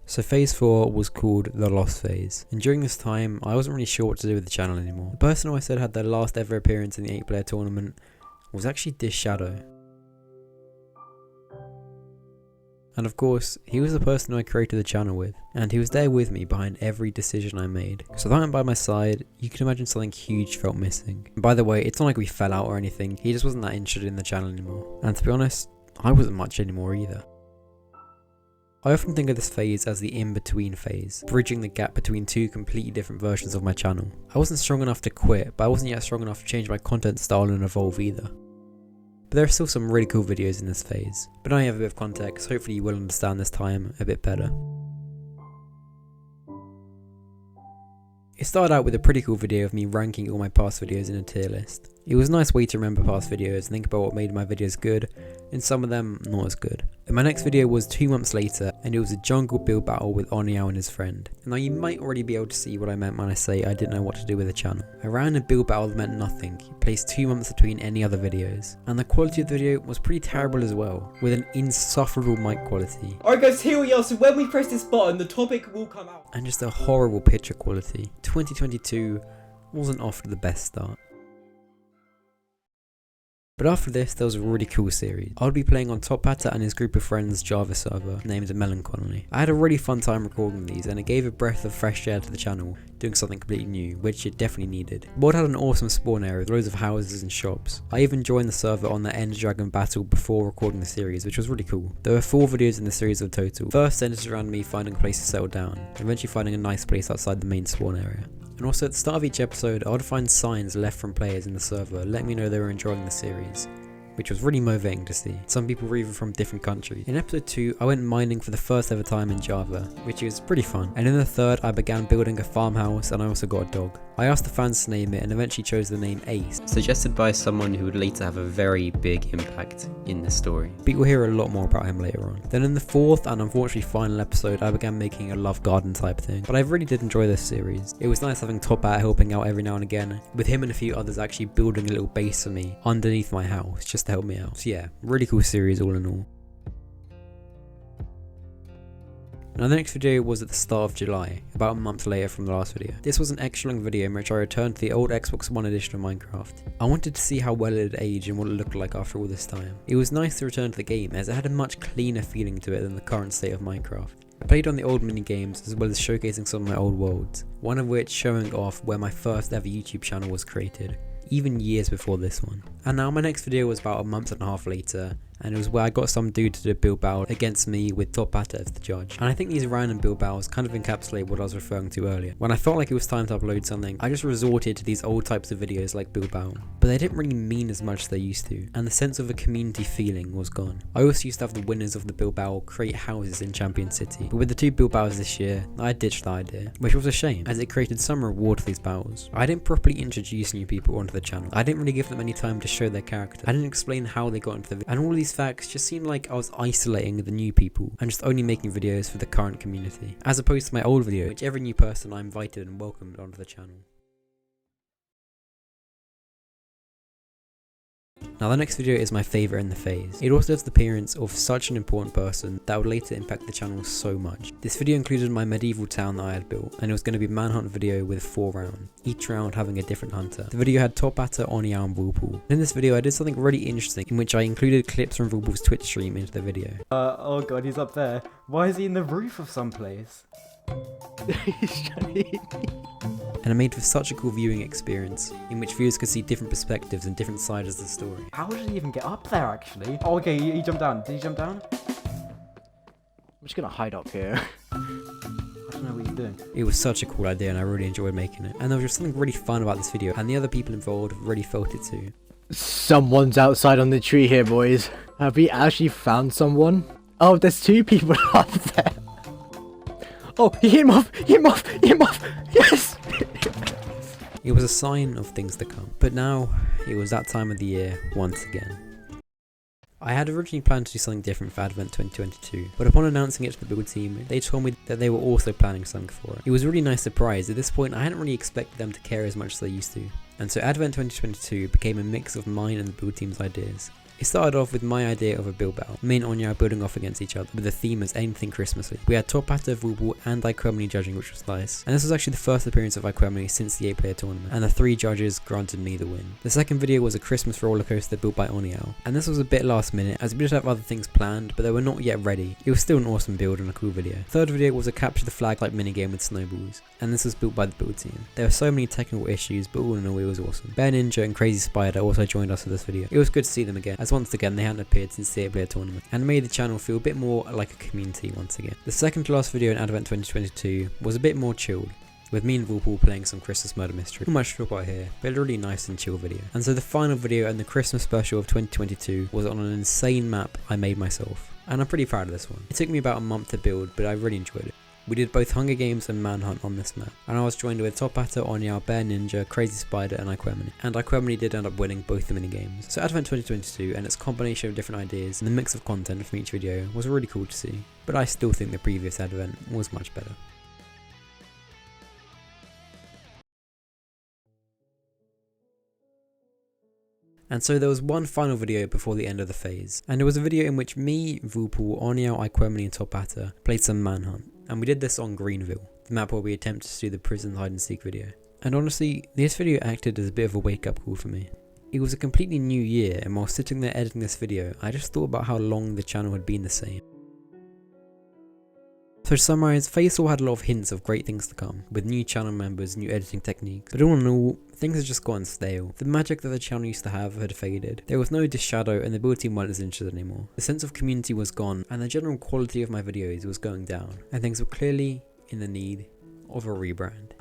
So phase 4 was called the Lost Phase, and during this time I wasn't really sure what to do with the channel anymore. The person who I said had their last ever appearance in the 8-player tournament was actually this Shadow. And of course, he was the person who I created the channel with, and he was there with me behind every decision I made. So without him by my side, you can imagine something huge felt missing. And by the way, it's not like we fell out or anything, he just wasn't that interested in the channel anymore. And to be honest, I wasn't much anymore either. I often think of this phase as the in-between phase, bridging the gap between two completely different versions of my channel. I wasn't strong enough to quit, but I wasn't yet strong enough to change my content style and evolve either. But there are still some really cool videos in this phase. But now you have a bit of context, hopefully you will understand this time a bit better. It started out with a pretty cool video of me ranking all my past videos in a tier list. It was a nice way to remember past videos and think about what made my videos good, and some of them not as good. And my next video was 2 months later, and it was a jungle build battle with Oneewow and his friend. And now you might already be able to see what I meant when I say I didn't know what to do with the channel. A random build battle that meant nothing, placed 2 months between any other videos. And the quality of the video was pretty terrible as well, with an insufferable mic quality. Alright guys, here we are, so when we press this button, the topic will come out. And just a horrible picture quality. 2022 wasn't off to the best start. But after this, there was a really cool series. I would be playing on TopHatter and his group of friends Java server named Melancholy. I had a really fun time recording these, and it gave a breath of fresh air to the channel, doing something completely new, which it definitely needed. The world had an awesome spawn area with loads of houses and shops. I even joined the server on the Ender Dragon battle before recording the series, which was really cool. There were 4 videos in the series in total. First centered around me finding a place to settle down, and eventually finding a nice place outside the main spawn area. And also at the start of each episode, I would find signs left from players in the server letting me know they were enjoying the series, which was really motivating to see. Some people were even from different countries. In episode 2, I went mining for the first ever time in Java, which was pretty fun. And in the third, I began building a farmhouse and I also got a dog. I asked the fans to name it and eventually chose the name Ace, suggested by someone who would later have a very big impact in the story. But you'll hear a lot more about him later on. Then in the 4th and unfortunately final episode, I began making a love garden type thing. But I really did enjoy this series. It was nice having TopHatter helping out every now and again, with him and a few others actually building a little base for me underneath my house just to help me out. So yeah, really cool series all in all. Now the next video was at the start of July, about a month later from the last video. This was an extra long video in which I returned to the old Xbox One edition of Minecraft. I wanted to see how well it had aged and what it looked like after all this time. It was nice to return to the game as it had a much cleaner feeling to it than the current state of Minecraft. I played on the old mini games as well as showcasing some of my old worlds, one of which showing off where my first ever YouTube channel was created, even years before this one. And now my next video was about a month and a half later, and it was where I got some dude to do a build battle against me with TopHatter as the judge. And I think these random build battles kind of encapsulate what I was referring to earlier. When I felt like it was time to upload something, I just resorted to these old types of videos like build battle. But they didn't really mean as much as they used to, and the sense of a community feeling was gone. I also used to have the winners of the build battle create houses in Champion City, but with the 2 build battles this year, I ditched the idea, which was a shame as it created some reward for these battles. I didn't properly introduce new people onto the channel. I didn't really give them any time to show their character. I didn't explain how they got into the video, and all of these facts just seemed like I was isolating the new people and just only making videos for the current community, as opposed to my old video, which every new person I invited and welcomed onto the channel. Now the next video is my favourite in the phase. It also has the appearance of such an important person that would later impact the channel so much. This video included my medieval town that I had built, and it was going to be a manhunt video with 4 rounds, each round having a different hunter. The video had TopHatter, Oneewow and Whirlpool. In this video I did something really interesting in which I included clips from Whirlpool's Twitch stream into the video. Oh god, he's up there. Why is he in the roof of some place? He's trying to hit me. And I made for such a cool viewing experience, in which viewers could see different perspectives and different sides of the story. How did he even get up there, actually? Oh, okay, he jumped down. Did he jump down? I'm just gonna hide up here. I don't know what you're doing. It was such a cool idea and I really enjoyed making it. And there was just something really fun about this video, and the other people involved really felt it too. Someone's outside on the tree here, boys. Have we actually found someone? Oh, there's 2 people up there. Oh, he hit him off! He hit him off! He hit him off! Yes! It was a sign of things to come. But now, it was that time of the year once again. I had originally planned to do something different for Advent 2022, but upon announcing it to the build team, they told me that they were also planning something for it. It was a really nice surprise. At this point, I hadn't really expected them to care as much as they used to. And so Advent 2022 became a mix of mine and the build team's ideas. It started off with my idea of a build battle, me and Oneewow building off against each other, with the theme as anything Christmassy. We had TopHatter, Whirlpool and iQuemini judging, which was nice, and this was actually the first appearance of iQuemini since the 8-player tournament, and the 3 judges granted me the win. The second video was a Christmas roller coaster built by Oneewow, and this was a bit last minute as we did have other things planned, but they were not yet ready. It was still an awesome build and a cool video. Third video was a capture the flag like minigame with snowballs, and this was built by the build team. There were so many technical issues, but all in all it was awesome. Bear Ninja and Crazy Spider also joined us for this video. It was good to see them again, as once again they hadn't appeared since the 8-player tournament, and made the channel feel a bit more like a community once again. The second to last video in Advent 2022 was a bit more chilled, with me and Whirlpool playing some Christmas murder mystery. Not much to talk about here, but a really nice and chill video. And so the final video and the Christmas special of 2022 was on an insane map I made myself, and I'm pretty proud of this one. It took me about a month to build, but I really enjoyed it. We did both Hunger Games and Manhunt on this map, and I was joined with TopHatter, Oneewow, Bear Ninja, Crazy Spider and iQuemini. And iQuemini did end up winning both the minigames. So Advent 2022 and its combination of different ideas and the mix of content from each video was really cool to see, but I still think the previous Advent was much better. And so there was one final video before the end of the phase, and it was a video in which me, Whirlpool, Oneewow, iQuemini and TopHatter played some Manhunt, and we did this on Greenville, the map where we attempted to do the prison hide and seek video. And honestly, this video acted as a bit of a wake up call for me. It was a completely new year, and while sitting there editing this video, I just thought about how long the channel had been the same. So to summarise, Phase 4 had a lot of hints of great things to come, with new channel members, new editing techniques, but all in all, things had just gotten stale. The magic that the channel used to have had faded. There was no Shadow and the build team weren't as interested anymore. The sense of community was gone, and the general quality of my videos was going down, and things were clearly in the need of a rebrand.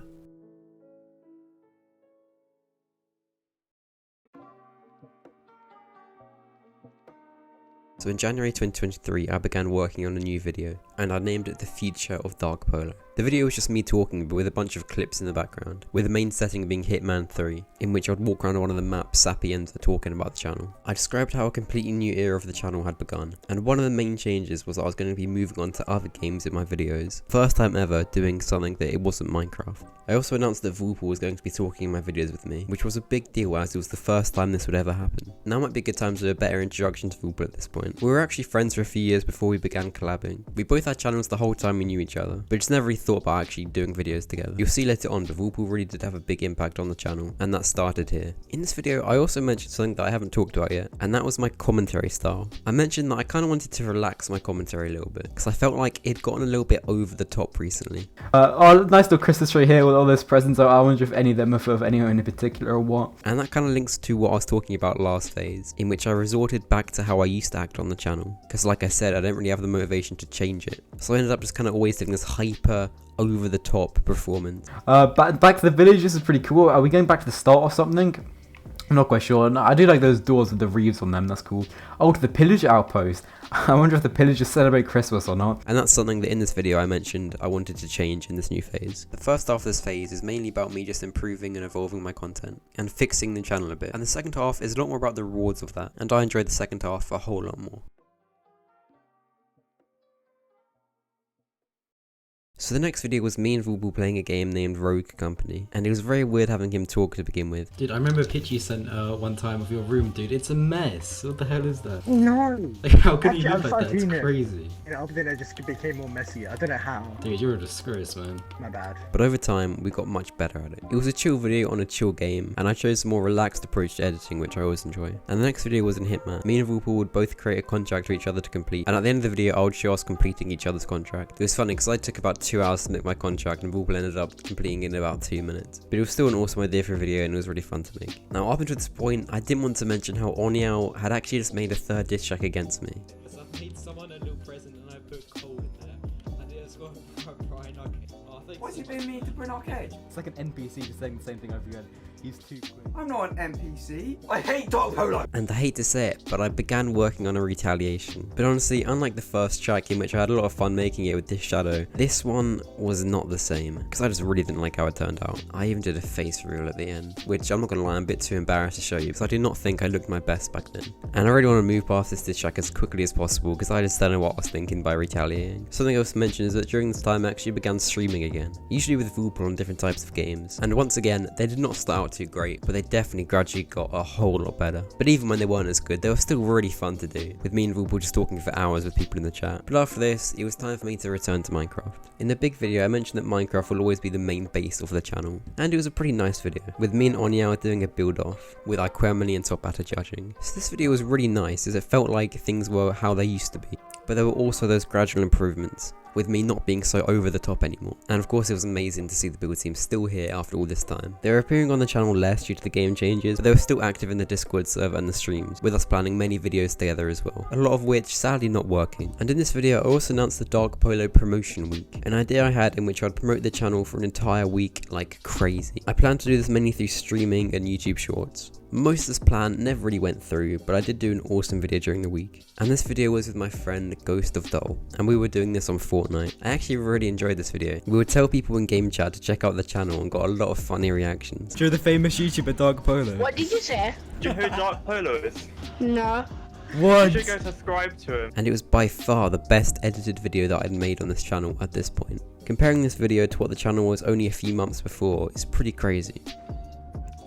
So in January 2023, I began working on a new video, and I named it The Future of Dark Polo. The video was just me talking, but with a bunch of clips in the background, with the main setting being Hitman 3, in which I'd walk around one of the maps Sappy enter talking about the channel. I described how a completely new era of the channel had begun, and one of the main changes was that I was going to be moving on to other games in my videos. First time ever doing something that it wasn't Minecraft. I also announced that Whirlpool was going to be talking in my videos with me, which was a big deal as it was the first time this would ever happen. Now might be a good time to do a better introduction to Whirlpool at this point. We were actually friends for a few years before we began collabing. We both had channels the whole time we knew each other, but just never really thought about actually doing videos together. You'll see later on, but Whirlpool really did have a big impact on the channel, and that started here. In this video, I also mentioned something that I haven't talked about yet, and that was my commentary style. I mentioned that I kind of wanted to relax my commentary a little bit, because I felt like it'd gotten a little bit over the top recently. Oh, nice little Christmas tree here with all those presents. I wonder if any of them are of anyone in particular or what. And that kind of links to what I was talking about last phase, in which I resorted back to how I used to act on the channel, because like I said, I don't really have the motivation to change it. So I ended up just kind of always doing this hyper, over the top performance. Back to the village. This is pretty cool. Are we going back to the start or something? I'm not quite sure. No, I do like those doors with the reefs on them. That's cool. Oh, to the pillager outpost. I wonder if the pillagers celebrate Christmas or not. And that's something that in this video I mentioned I wanted to change in this new phase. The first half of this phase is mainly about me just improving and evolving my content and fixing the channel a bit. And the second half is a lot more about the rewards of that. And I enjoyed the second half a whole lot more. So the next video was me and Vulpal playing a game named Rogue Company, and it was very weird having him talk to begin with. Dude, I remember a picture you sent one time of your room, dude. It's a mess. What the hell is that? No. Like, how could you live like that? It's crazy. You know, then it just became more messy. I don't know how. Dude, you're a disgrace, man. My bad. But over time, we got much better at it. It was a chill video on a chill game, and I chose a more relaxed approach to editing, which I always enjoy. And the next video was in Hitman. Me and Vulpal would both create a contract for each other to complete, and at the end of the video, I would show us completing each other's contract. It was funny because I took about 2 hours to make my contract, and Vulpal ended up completing it in about 2 minutes. But it was still an awesome idea for a video, and it was really fun to make. Now, up until this point, I didn't want to mention how Oneewow had actually just made a third diss track against me. I made someone a little present and I put coal in there. And it's got Brian Arcade. Oh, What's he being mean to Brian Arcade? It's like an NPC just saying the same thing over again. He's too quick. I'm not an NPC. I hate Dark Polo. And I hate to say it, but I began working on a retaliation. But honestly, unlike the first track in which I had a lot of fun making it with this shadow, this one was not the same, because I just really didn't like how it turned out. I even did a face reveal at the end, which I'm not gonna lie, I'm a bit too embarrassed to show you, because I did not think I looked my best back then. And I really want to move past this diss track as quickly as possible, because I just don't know what I was thinking by retaliating. Something else to mention is that during this time I actually began streaming again, usually with Vulpal on different types of games. And once again, they did not start out too great, but they definitely gradually got a whole lot better. But even when they weren't as good, they were still really fun to do, with me and Vulpal just talking for hours with people in the chat. But after this, it was time for me to return to Minecraft. In the big video, I mentioned that Minecraft will always be the main base of the channel, and it was a pretty nice video, with me and Oneewow doing a build off, with Iquemini and TopHatter judging. So this video was really nice, as it felt like things were how they used to be, but there were also those gradual improvements, with me not being so over the top anymore. And of course it was amazing to see the build team still here after all this time. They were appearing on the channel less due to the game changes, but they were still active in the Discord server and the streams, with us planning many videos together as well, a lot of which sadly not working. And in this video I also announced the Dark Polo promotion week, an idea I had in which I'd promote the channel for an entire week like crazy. I plan to do this mainly through streaming and YouTube shorts. Most of this plan never really went through, but I did do an awesome video during the week. And this video was with my friend Ghost of Doll, and we were doing this on Fortnite. I actually really enjoyed this video. We would tell people in game chat to check out the channel and got a lot of funny reactions. You're the famous YouTuber Dark Polo. What did you say? Do you know who Dark Polo is? No. What? You should go subscribe to him. And it was by far the best edited video that I'd made on this channel at this point. Comparing this video to what the channel was only a few months before is pretty crazy.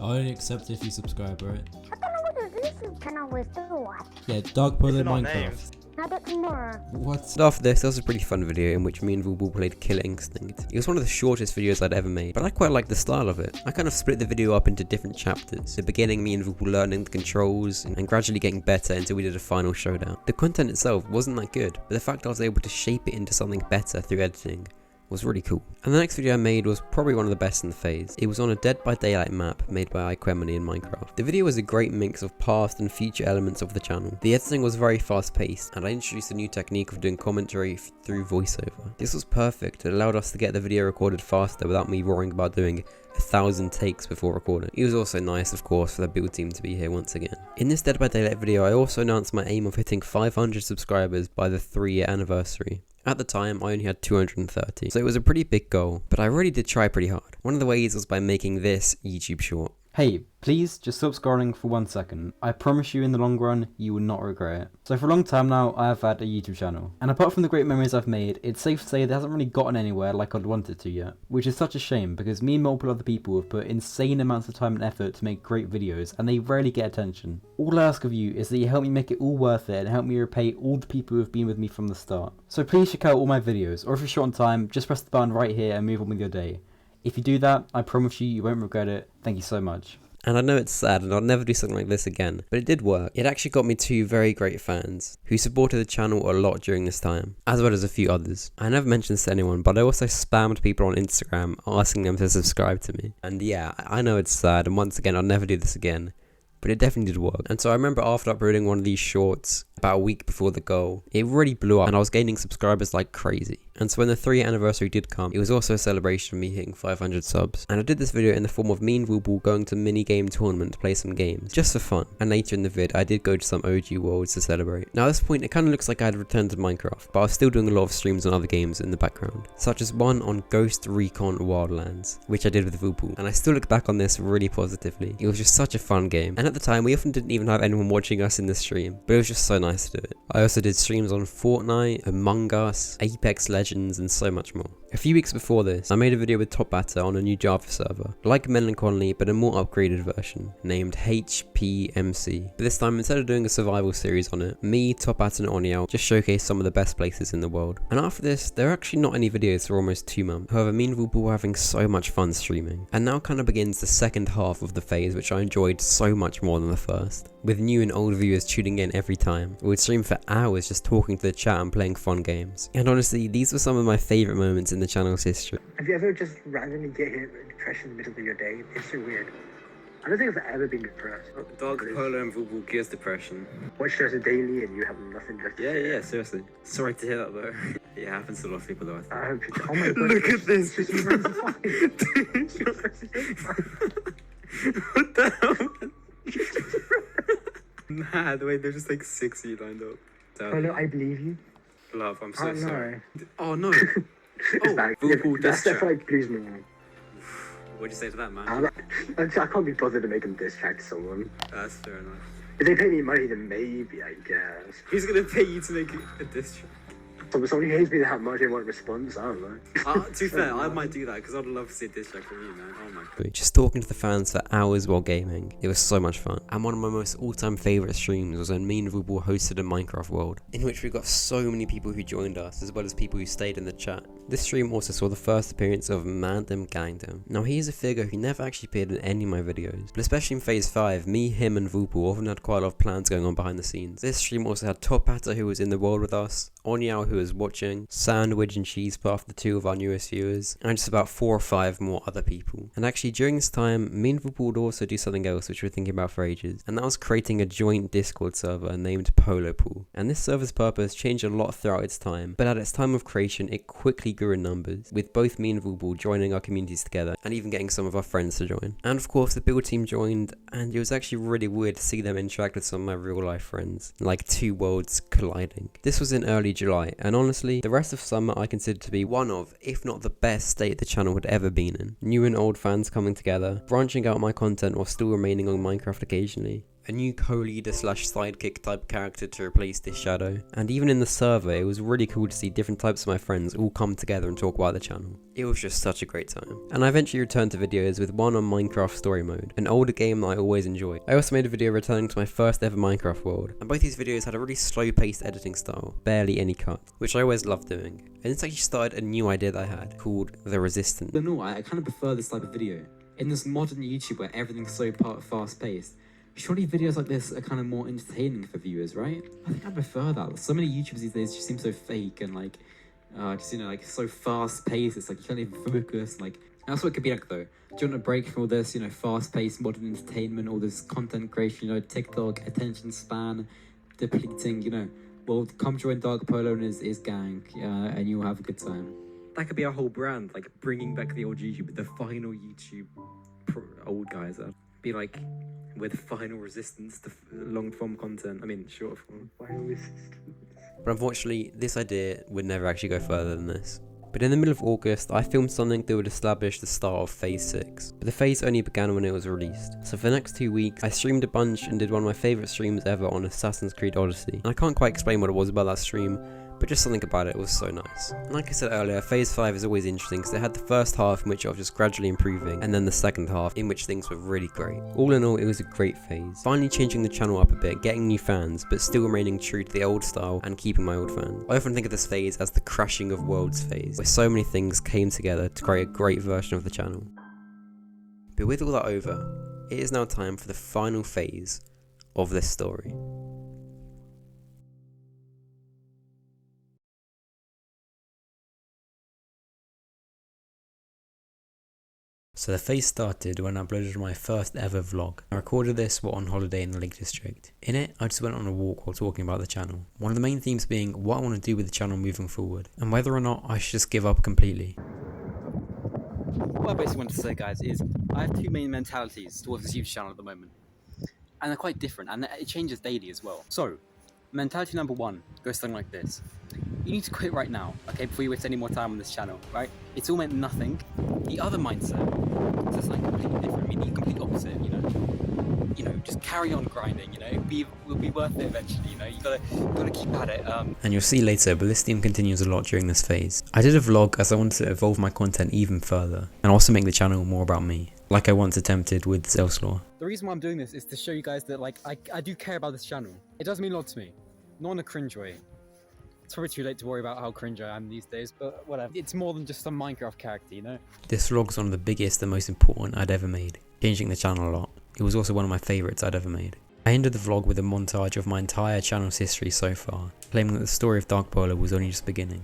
I'll only accept if you subscribe, right? I don't know what this YouTube channel was doing. Yeah, Dark Polo These are not Minecraft. names. I don't know. What? And after this, there was a pretty fun video in which me and Vulpal played Killer Instinct. It was one of the shortest videos I'd ever made, but I quite liked the style of it. I kind of split the video up into different chapters. The beginning, me and Vulpal learning the controls, and gradually getting better until we did a final showdown. The content itself wasn't that good, but the fact I was able to shape it into something better through editing was really cool. And the next video I made was probably one of the best in the phase. It was on a Dead by Daylight map made by Iquemini in Minecraft. The video was a great mix of past and future elements of the channel. The editing was very fast paced, and I introduced a new technique of doing commentary through voiceover. This was perfect. It allowed us to get the video recorded faster without me worrying about doing 1,000 takes before recording. It was also nice, of course, for the build team to be here once again. In this Dead by Daylight video, I also announced my aim of hitting 500 subscribers by the 3-year anniversary. At the time, I only had 230, so it was a pretty big goal, but I really did try pretty hard. One of the ways was by making this YouTube short. Hey, please just stop scrolling for 1 second. I promise you in the long run, you will not regret it. So for a long time now, I have had a YouTube channel. And apart from the great memories I've made, it's safe to say it hasn't really gotten anywhere like I'd want it to yet. Which is such a shame, because me and multiple other people have put insane amounts of time and effort to make great videos, and they rarely get attention. All I ask of you is that you help me make it all worth it, and help me repay all the people who have been with me from the start. So please check out all my videos, or if you're short on time, just press the button right here and move on with your day. If you do that, I promise you won't regret it. Thank you so much. And I know it's sad and I'll never do something like this again, but it did work. It actually got me 2 very great fans who supported the channel a lot during this time, as well as a few others. I never mentioned this to anyone, but I also spammed people on Instagram asking them to subscribe to me. And yeah, I know it's sad, and once again I'll never do this again, but it definitely did work. And so I remember after uploading one of these shorts about a week before the goal, it really blew up and I was gaining subscribers like crazy. And so when the 3-year anniversary did come, it was also a celebration of me hitting 500 subs. And I did this video in the form of me and Vulpal going to mini game tournament to play some games, just for fun. And later in the vid, I did go to some OG worlds to celebrate. Now at this point, it kind of looks like I had returned to Minecraft, but I was still doing a lot of streams on other games in the background, such as one on Ghost Recon Wildlands, which I did with Vulpal. And I still look back on this really positively. It was just such a fun game. And at the time, we often didn't even have anyone watching us in the stream, but it was just so nice to do it. I also did streams on Fortnite, Among Us, Apex Legends, and so much more. A few weeks before this, I made a video with TopHatter on a new Java server, like MandemGangdem but a more upgraded version, named HPMC. But this time, instead of doing a survival series on it, me, TopHatter and Oneewow just showcased some of the best places in the world. And after this, there are actually not any videos for almost 2 months. However, me and Vubu were having so much fun streaming. And now kind of begins the second half of the phase, which I enjoyed so much more than the first. With new and old viewers tuning in every time, we would stream for hours just talking to the chat and playing fun games. And honestly, these were some of my favourite moments in the channel's history. Have you ever just randomly get hit with depression in the middle of your day? It's so weird. I don't think I've ever been depressed. Dog, Polo and Vubu gives depression. Watch stress daily and you have nothing left to say. Yeah, seriously. Sorry to hear that though. It happens to a lot of people though. I hope you... Oh my god. Look at this! What the hell? Nah, the way there's just like 6 of you lined up. Polo, I believe you. Love, I'm so no. sorry. Oh no! Vubu, that's like, please no. What'd you say to that, man? I can't be bothered to make him diss track to someone. That's fair enough. If they pay me money, then maybe, I guess. Who's gonna pay you to make a diss track? Somebody hates me that much, they want a response, I don't know. To be fair, I might do that because I'd love to see a diss track from you, man. Oh my god. Just talking to the fans for hours while gaming. It was so much fun. And one of my most all-time favourite streams was when me and Vubu hosted a Minecraft world, in which we got so many people who joined us, as well as people who stayed in the chat. This stream also saw the first appearance of MandemGangdem. Now he is a figure who never actually appeared in any of my videos, but especially in phase 5, me, him and Vubu often had quite a lot of plans going on behind the scenes. This stream also had TopHatter who was in the world with us, Oneewow who was watching, Sandwich and Cheesepuff, the 2 of our newest viewers, and just about 4 or 5 more other people. And actually during this time, me and Vubu would also do something else which we were thinking about for ages, and that was creating a joint Discord server named Polo Pool. And this server's purpose changed a lot throughout its time, but at its time of creation it quickly grew in numbers, with both me and Vubu joining our communities together, and even getting some of our friends to join. And of course the build team joined, and it was actually really weird to see them interact with some of my real life friends, like 2 worlds colliding. This was in early July, and honestly, the rest of summer I consider to be one of, if not the best state the channel had ever been in. New and old fans coming together, branching out my content while still remaining on Minecraft occasionally. A new co-leader slash sidekick type character to replace this shadow. And even in the server, it was really cool to see different types of my friends all come together and talk about the channel. It was just such a great time. And I eventually returned to videos with one on Minecraft Story Mode, an older game that I always enjoy. I also made a video returning to my first ever Minecraft world, and both these videos had a really slow paced editing style, barely any cut, which I always loved doing. And this actually started a new idea that I had, called The Resistance. No, I kind of prefer this type of video. In this modern YouTube where everything's so fast paced, surely videos like this are kind of more entertaining for viewers, right? I think I prefer that. So many YouTubers these days just seem so fake and like, just, you know, like so fast paced. It's like you can't even focus. Like, that's what it could be like though. Do you want a break from all this, you know, fast paced modern entertainment, all this content creation, you know, TikTok, attention span, depleting, you know? Well, come join Dark Polo and his gang, and you'll have a good time. That could be our whole brand, like bringing back the old YouTube, the final YouTube old guys. That'd be like, with final resistance to long form content. I mean, short form. Final resistance. But unfortunately, this idea would never actually go further than this. But in the middle of August, I filmed something that would establish the start of phase 6. But the phase only began when it was released. So for the next 2 weeks, I streamed a bunch and did one of my favourite streams ever on Assassin's Creed Odyssey. And I can't quite explain what it was about that stream, but just something about it was so nice. And like I said earlier, phase 5 is always interesting because it had the first half in which I was just gradually improving, and then the second half in which things were really great. All in all, it was a great phase. Finally changing the channel up a bit, getting new fans, but still remaining true to the old style and keeping my old fans. I often think of this phase as the crashing of worlds phase, where so many things came together to create a great version of the channel. But with all that over, it is now time for the final phase of this story. So the phase started when I uploaded my first ever vlog. I recorded this while on holiday in the Lake District. In it, I just went on a walk while talking about the channel. One of the main themes being what I want to do with the channel moving forward, and whether or not I should just give up completely. What I basically want to say, guys, is I have 2 main mentalities towards this YouTube channel at the moment. And they're quite different, and it changes daily as well. So, mentality number 1 goes something like this. You need to quit right now, okay, before you waste any more time on this channel, right? It's all meant nothing. The other mindset says something completely different. I mean, the complete opposite, you know? you know, just carry on grinding, you know, it'll be worth it eventually, you know, you gotta keep at it. And you'll see later, but this theme continues a lot during this phase. I did a vlog as I wanted to evolve my content even further, and also make the channel more about me, like I once attempted with Zelslaw. The reason why I'm doing this is to show you guys that, like, I do care about this channel. It does mean a lot to me, not in a cringe way. It's probably too late to worry about how cringe I am these days, but whatever. It's more than just some Minecraft character, you know? This vlog's one of the biggest and most important I'd ever made, changing the channel a lot. It was also one of my favourites I'd ever made. I ended the vlog with a montage of my entire channel's history so far, claiming that the story of Dark Polo was only just beginning.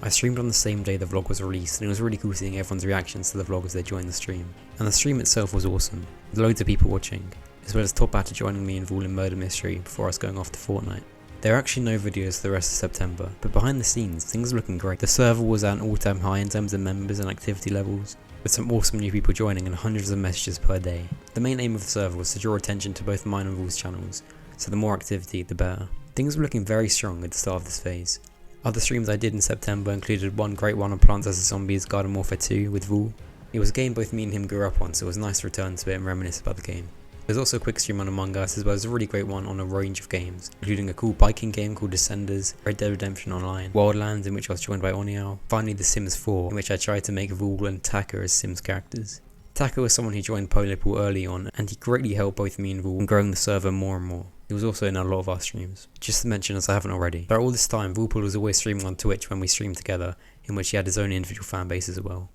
I streamed on the same day the vlog was released, and it was really cool seeing everyone's reactions to the vlog as they joined the stream. And the stream itself was awesome, with loads of people watching, as well as TopHatter joining me in Vault and Murder Mystery before us going off to Fortnite. There are actually no videos for the rest of September, but behind the scenes, things are looking great. The server was at an all-time high in terms of members and activity levels, with some awesome new people joining and hundreds of messages per day. The main aim of the server was to draw attention to both mine and Vault's channels, so the more activity, the better. Things were looking very strong at the start of this phase. Other streams I did in September included one great one on Plants vs Zombies Garden Warfare 2 with Vault. It was a game both me and him grew up on, so it was nice to return to it and reminisce about the game. There's also a quick stream on Among Us, as well as a really great one on a range of games, including a cool biking game called Descenders, Red Dead Redemption Online, Wildlands in which I was joined by Oneewow, finally The Sims 4 in which I tried to make Vul and Taka as Sims characters. Taka was someone who joined Polo early on, and he greatly helped both me and Vul in growing the server more and more. He was also in a lot of our streams. Just to mention, as I haven't already, throughout all this time, Vulpul was always streaming on Twitch when we streamed together, in which he had his own individual fan base as well.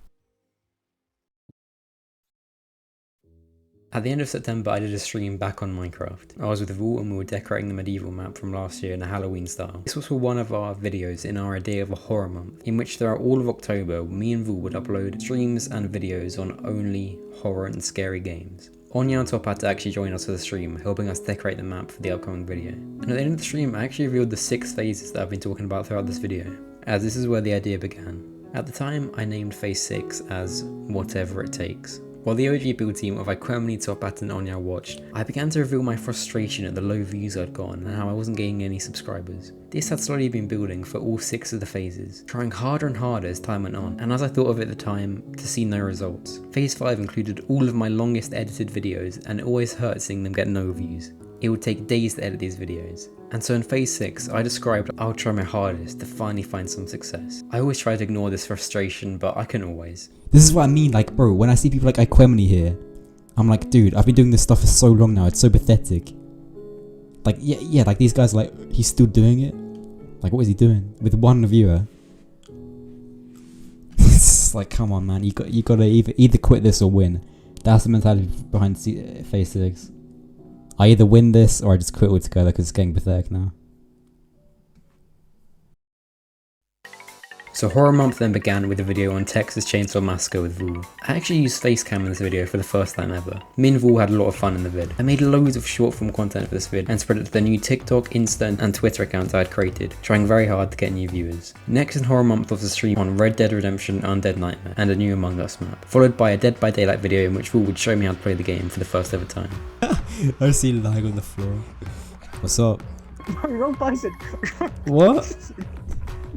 At the end of September, I did a stream back on Minecraft. I was with Vault and we were decorating the medieval map from last year in a Halloween style. This was for one of our videos in our idea of a horror month, in which throughout all of October, me and Vault would upload streams and videos on only horror and scary games. Oneewow and TopHatter actually joined us for the stream, helping us decorate the map for the upcoming video. And at the end of the stream, I actually revealed the 6 phases that I've been talking about throughout this video, as this is where the idea began. At the time, I named phase 6 as Whatever It Takes. While the OG build team of Iquemini, TopHatter and Oneewow watched, I began to reveal my frustration at the low views I'd gotten and how I wasn't gaining any subscribers. This had slowly been building for all 6 of the phases, trying harder and harder as time went on, and as I thought of it at the time, to see no results. Phase 5 included all of my longest edited videos, and it always hurt seeing them get no views. It would take days to edit these videos. And so in phase 6, I described I'll try my hardest to finally find some success. I always tried to ignore this frustration, but I couldn't always. This is what I mean, like, bro, when I see people like Iquemini here, I'm like, dude, I've been doing this stuff for so long now, it's so pathetic. Like, yeah, like these guys, like, he's still doing it? Like, what is he doing? With 1 viewer? It's like, come on, man, you gotta either quit this or win. That's the mentality behind phase 6. I either win this or I just quit altogether because it's getting pathetic now. So Horror Month then began with a video on Texas Chainsaw Massacre with Vul. I actually used Facecam in this video for the first time ever. Me and Vul had a lot of fun in the vid. I made loads of short form content for this vid and spread it to the new TikTok, Insta and Twitter accounts I had created, trying very hard to get new viewers. Next in Horror Month was a stream on Red Dead Redemption Undead Nightmare and a new Among Us map, followed by a Dead by Daylight video in which Vul would show me how to play the game for the first ever time. I see lag on the floor. What's up? Wrong button. What?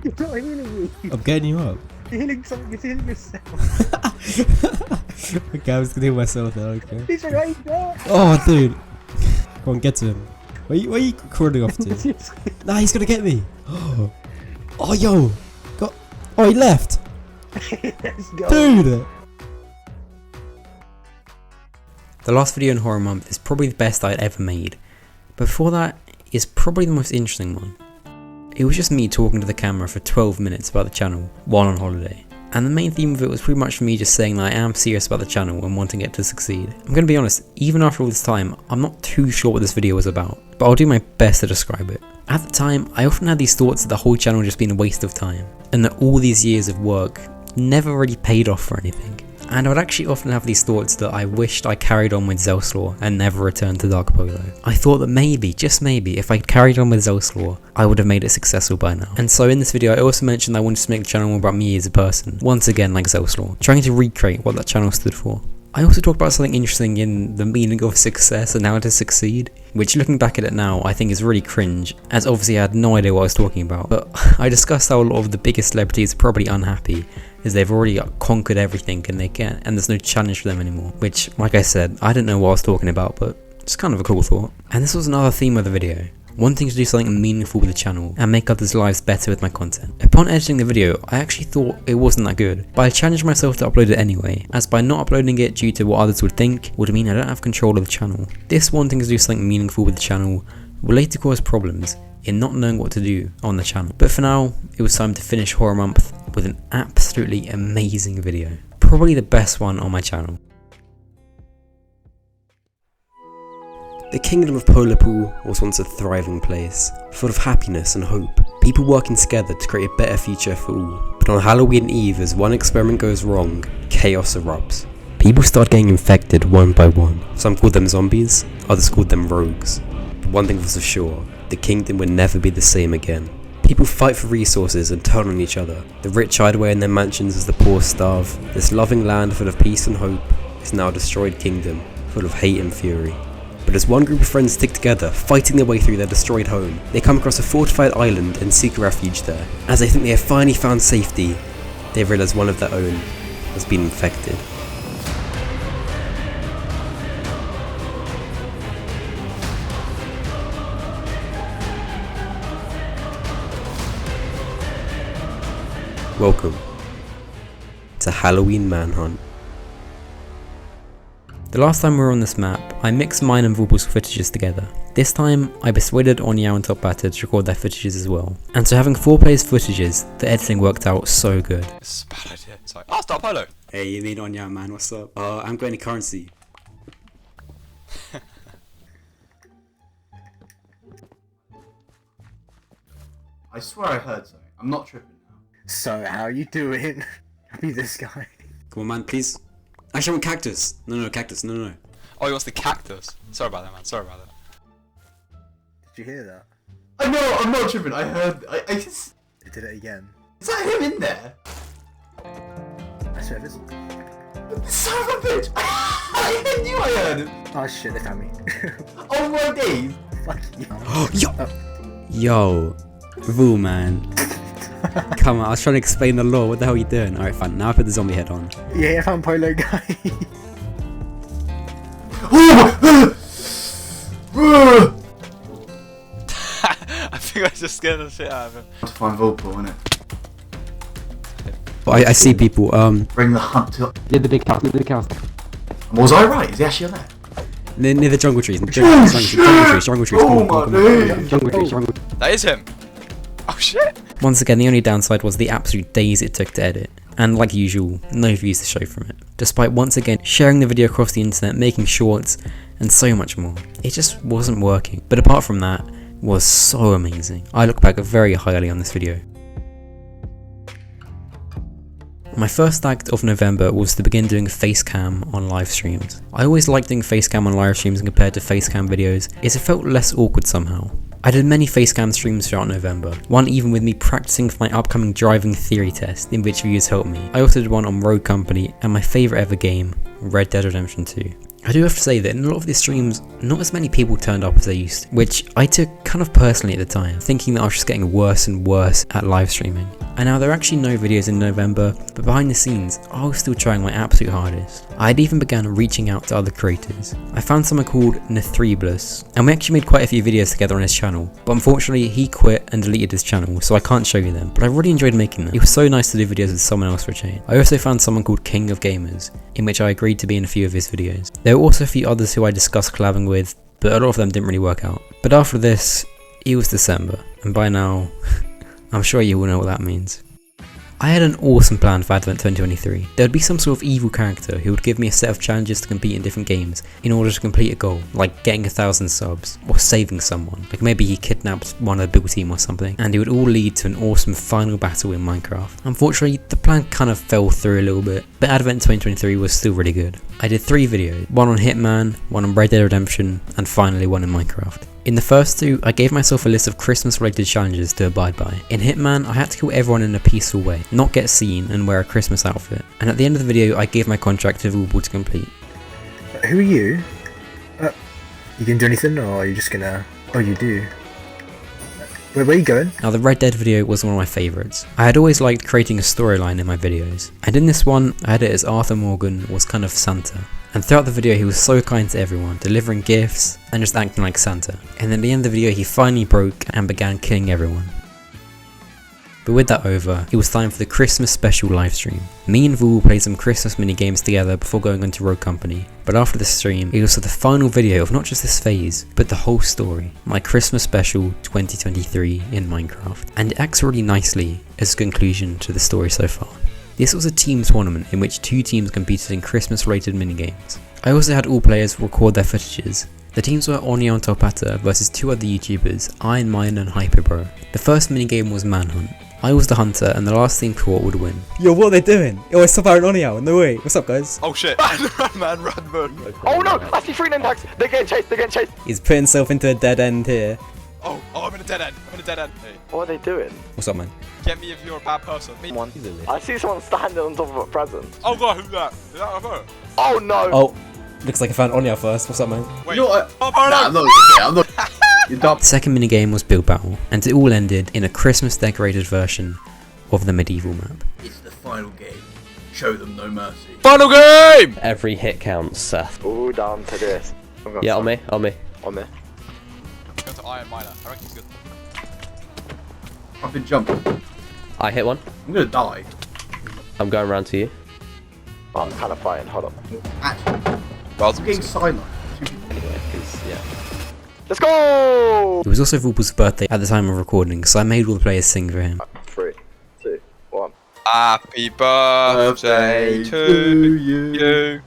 You're not healing me. I'm getting you up. You're healing something. You're healing yourself. Okay, I was gonna heal myself then, okay. He's right there. Oh, dude. Go on, get to him. Where are you crawling off to? Nah, he's gonna get me. Oh, yo. Oh, he left. Let's go. Dude. The last video in Horror Month is probably the best I'd ever made, but before that is probably the most interesting one. It was just me talking to the camera for 12 minutes about the channel while on holiday. And the main theme of it was pretty much me just saying that I am serious about the channel and wanting it to succeed. I'm going to be honest, even after all this time, I'm not too sure what this video was about, but I'll do my best to describe it. At the time, I often had these thoughts that the whole channel had just been a waste of time, and that all these years of work never really paid off for anything. And I would actually often have these thoughts that I wished I carried on with Zelslaw and never returned to Dark Polo. I thought that maybe, just maybe, if I carried on with Zelslaw, I would have made it successful by now. And so in this video I also mentioned I wanted to make the channel more about me as a person, once again like Zelslaw, trying to recreate what that channel stood for. I also talked about something interesting in the meaning of success and how to succeed, which looking back at it now I think is really cringe, as obviously I had no idea what I was talking about, but I discussed how a lot of the biggest celebrities are probably unhappy, is they've already conquered everything and there's no challenge for them anymore. Which, like I said, I didn't know what I was talking about, but it's kind of a cool thought. And this was another theme of the video. Wanting to do something meaningful with the channel and make others' lives better with my content. Upon editing the video, I actually thought it wasn't that good, but I challenged myself to upload it anyway, as by not uploading it due to what others would think would mean I don't have control of the channel. This wanting to do something meaningful with the channel will later cause problems in not knowing what to do on the channel. But for now, it was time to finish Horror Month with an absolutely amazing video. Probably the best one on my channel. The kingdom of Polo was once a thriving place, full of happiness and hope, people working together to create a better future for all. But on Halloween Eve, as one experiment goes wrong, chaos erupts. People start getting infected one by one. Some called them zombies, others called them rogues. But one thing was for sure, the kingdom would never be the same again. People fight for resources and turn on each other. The rich hide away in their mansions as the poor starve. This loving land full of peace and hope is now a destroyed kingdom, full of hate and fury. But as one group of friends stick together, fighting their way through their destroyed home, they come across a fortified island and seek refuge there. As they think they have finally found safety, they realise one of their own has been infected. Welcome to Halloween Manhunt. The last time we were on this map, I mixed mine and Vorpal's footages together. This time, I persuaded Oneewow and TopHatter to record their footages as well. And so having 4 players' footages, the editing worked out so good. This is a bad idea. Sorry. Oh, start Polo! Hey, you mean Oneewow, man, what's up? I haven't got any currency. I swear I heard something. I'm not tripping now. So, how you doing? I'll be this guy. Come on, man, please. Actually, I want cactus. No, cactus. No. Oh, he wants the cactus. Sorry about that, man. Sorry about that. Did you hear that? I know, I'm not tripping. I heard. I just. You did it again. Is that him in there? I swear it isn't. Son of a bitch! I knew I heard him! Oh shit, they found me. Oh my days! Fuck you. Yo, Rule, man. Come on, I was trying to explain the law. What the hell are you doing? Alright, fine. Now I put the zombie head on. Yeah, I found Polo guy. I think I just scared the shit out of him. To find Vorpal, innit? I see people. Bring the hunt to. Near the big house. Was I right? Is he actually on there? Near the jungle trees. Jungle trees. Oh my days! Jungle trees. That is him. Oh shit! Once again, the only downside was the absolute days it took to edit. And like usual, no views to show from it. Despite once again sharing the video across the internet, making shorts, and so much more. It just wasn't working. But apart from that, it was so amazing. I look back very highly on this video. My first act of November was to begin doing facecam on live streams. I always liked doing facecam on live streams compared to facecam videos, as it felt less awkward somehow. I did many facecam streams throughout November, one even with me practicing for my upcoming driving theory test, in which viewers helped me. I also did one on Road Company and my favourite ever game, Red Dead Redemption 2. I do have to say that in a lot of these streams, not as many people turned up as they used to, which I took kind of personally at the time, thinking that I was just getting worse and worse at live streaming. And now there are actually no videos in November, but behind the scenes, I was still trying my absolute hardest. I had even begun reaching out to other creators. I found someone called Nethreblus, and we actually made quite a few videos together on his channel, but unfortunately he quit and deleted his channel, so I can't show you them, but I really enjoyed making them. It was so nice to do videos with someone else for a change. I also found someone called King of Gamers, in which I agreed to be in a few of his videos. There were also a few others who I discussed collabing with, but a lot of them didn't really work out. But after this, it was December, and by now, I'm sure you all know what that means. I had an awesome plan for Advent 2023. There would be some sort of evil character who would give me a set of challenges to compete in different games in order to complete a goal, like getting 1,000 subs, or saving someone, like maybe he kidnapped one of the Bill team or something, and it would all lead to an awesome final battle in Minecraft. Unfortunately, the plan kind of fell through a little bit, but Advent 2023 was still really good. I did 3 videos, one on Hitman, one on Red Dead Redemption, and finally one in Minecraft. In the first 2, I gave myself a list of Christmas related challenges to abide by. In Hitman, I had to kill everyone in a peaceful way, not get seen and wear a Christmas outfit. And at the end of the video, I gave my contract to Vorpal to complete. Who are you? You gonna do anything, or are you just gonna... Oh, you do. Where are you going? Now the Red Dead video was one of my favourites. I had always liked creating a storyline in my videos, and in this one I had it as Arthur Morgan was kind of Santa. And throughout the video he was so kind to everyone, delivering gifts and just acting like Santa. And at the end of the video he finally broke and began killing everyone. But with that over, it was time for the Christmas special livestream. Me and Vool played some Christmas mini games together before going on to Rogue Company. But after the stream, it was for the final video of not just this phase, but the whole story. My Christmas special 2023 in Minecraft. And it acts really nicely as a conclusion to the story so far. This was a team tournament in which 2 teams competed in Christmas related minigames. I also had all players record their footages. The teams were Oneewow and TopHatter versus 2 other YouTubers, Ironmine and Hyperbro. The first minigame was Manhunt. I was the hunter and the last team caught would win. Yo, what are they doing? Oh, it's TopHatter and Oneewow. No way. What's up, guys? Oh shit. Run, man, run. Oh no! I see 3 name tags! They're getting chased! He's putting himself into a dead end here. Oh, I'm in a dead end. Hey. What are they doing? What's up, man? Get me if you're a bad person. Me. I see someone standing on top of a present. Oh god, who's that? Is that a vote? Oh no! Oh, looks like I found Oneewow first. What's up, man? Wait. You know what? Oh, Polo! Nah, I'm not. You're dumb. The second minigame was Build Battle, and it all ended in a Christmas decorated version of the medieval map. It's the final game. Show them no mercy. Final game! Every hit counts, Seth. All down to this. Yeah, on me. On me. Go to Iron Miner. I reckon he's good. I've been jumping. I hit one. I'm gonna die. I'm going round to you. Oh, I'm kind of fighting. Hold on. Well, I'm getting sidelined. Anyway, because, yeah. Let's go! It was also Voople's birthday at the time of recording, so I made all the players sing for him. 3, 2, 1. Happy birthday to you.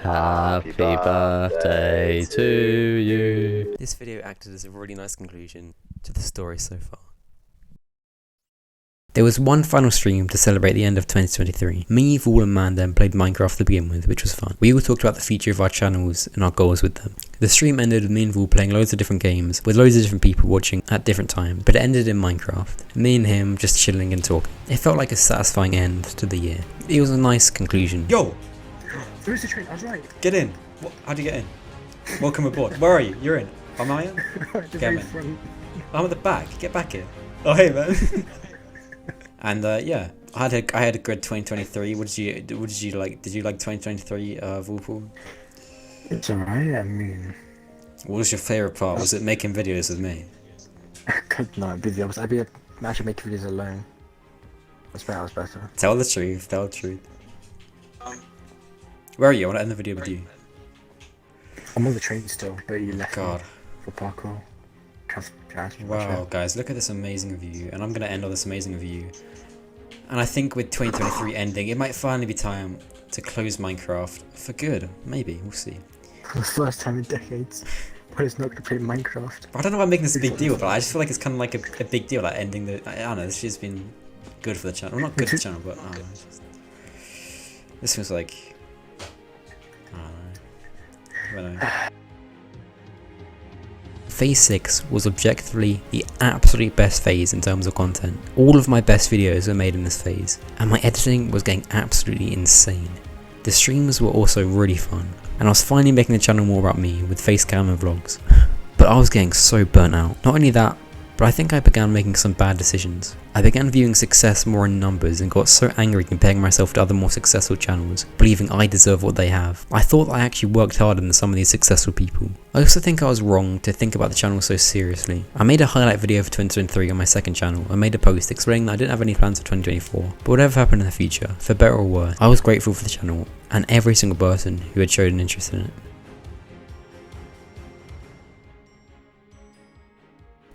Happy birthday to you. This video acted as a really nice conclusion to the story so far. There was one final stream to celebrate the end of 2023. Me, Vool and Mandem played Minecraft to begin with, which was fun. We all talked about the future of our channels and our goals with them. The stream ended with me and Vool playing loads of different games, with loads of different people watching at different times, but it ended in Minecraft. Me and him just chilling and talking. It felt like a satisfying end to the year. It was a nice conclusion. Yo! There's the train, I was right. Get in. How'd you get in? Welcome aboard. Where are you? You're in. Am I in? Get in. I'm at the back. Get back here. Oh, hey, man. And yeah, I had a good 2023. What did you like? Did you like 2023, Voopal? It's alright, I mean... What was your favourite part? Was it making videos with me? No, I'm busy. I'd actually making videos alone. That's better. Tell the truth, tell the truth. Where are you? I want to end the video with you. I'm on the train still, but you left God. me for parkour. Wow, guys, look at this amazing view, and I'm going to end on this amazing view. And I think with 2023 ending, it might finally be time to close Minecraft for good. Maybe, we'll see. For the first time in decades, but it's not going to play Minecraft. I don't know why I'm making this a big deal, but I just feel like it's kind of like a big deal, like ending the... I don't know, this has been good for the channel. Well, not good for the channel, but I don't know. This feels like... I don't know. Phase 6 was objectively the absolute best phase in terms of content. All of my best videos were made in this phase, and my editing was getting absolutely insane. The streams were also really fun, and I was finally making the channel more about me with facecam and vlogs. But I was getting so burnt out. Not only that, but I think I began making some bad decisions. I began viewing success more in numbers and got so angry comparing myself to other more successful channels, believing I deserve what they have. I thought I actually worked harder than some of these successful people. I also think I was wrong to think about the channel so seriously. I made a highlight video for 2023 on my second channel and made a post explaining that I didn't have any plans for 2024, but whatever happened in the future, for better or worse, I was grateful for the channel and every single person who had showed an interest in it.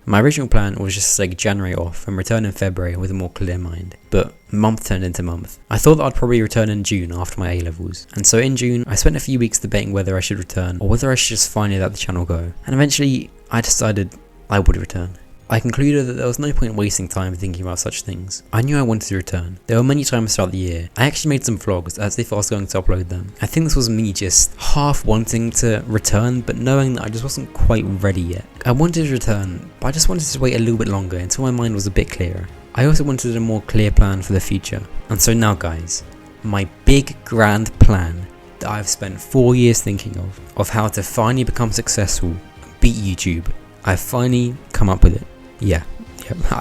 My original plan was just to take January off and return in February with a more clear mind, but month turned into month. I thought that I'd probably return in June after my A-levels, and so in June I spent a few weeks debating whether I should return or whether I should just finally let the channel go, and eventually I decided I would return. I concluded that there was no point wasting time thinking about such things. I knew I wanted to return. There were many times throughout the year. I actually made some vlogs as if I was going to upload them. I think this was me just half wanting to return, but knowing that I just wasn't quite ready yet. I wanted to return, but I just wanted to wait a little bit longer until my mind was a bit clearer. I also wanted a more clear plan for the future. And so now guys, my big grand plan that I've spent 4 years thinking of how to finally become successful and beat YouTube, I've finally come up with it. Yeah,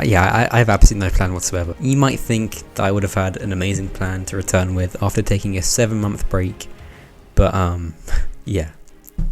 Yeah, I have absolutely no plan whatsoever. You might think that I would have had an amazing plan to return with after taking a 7-month break, but yeah.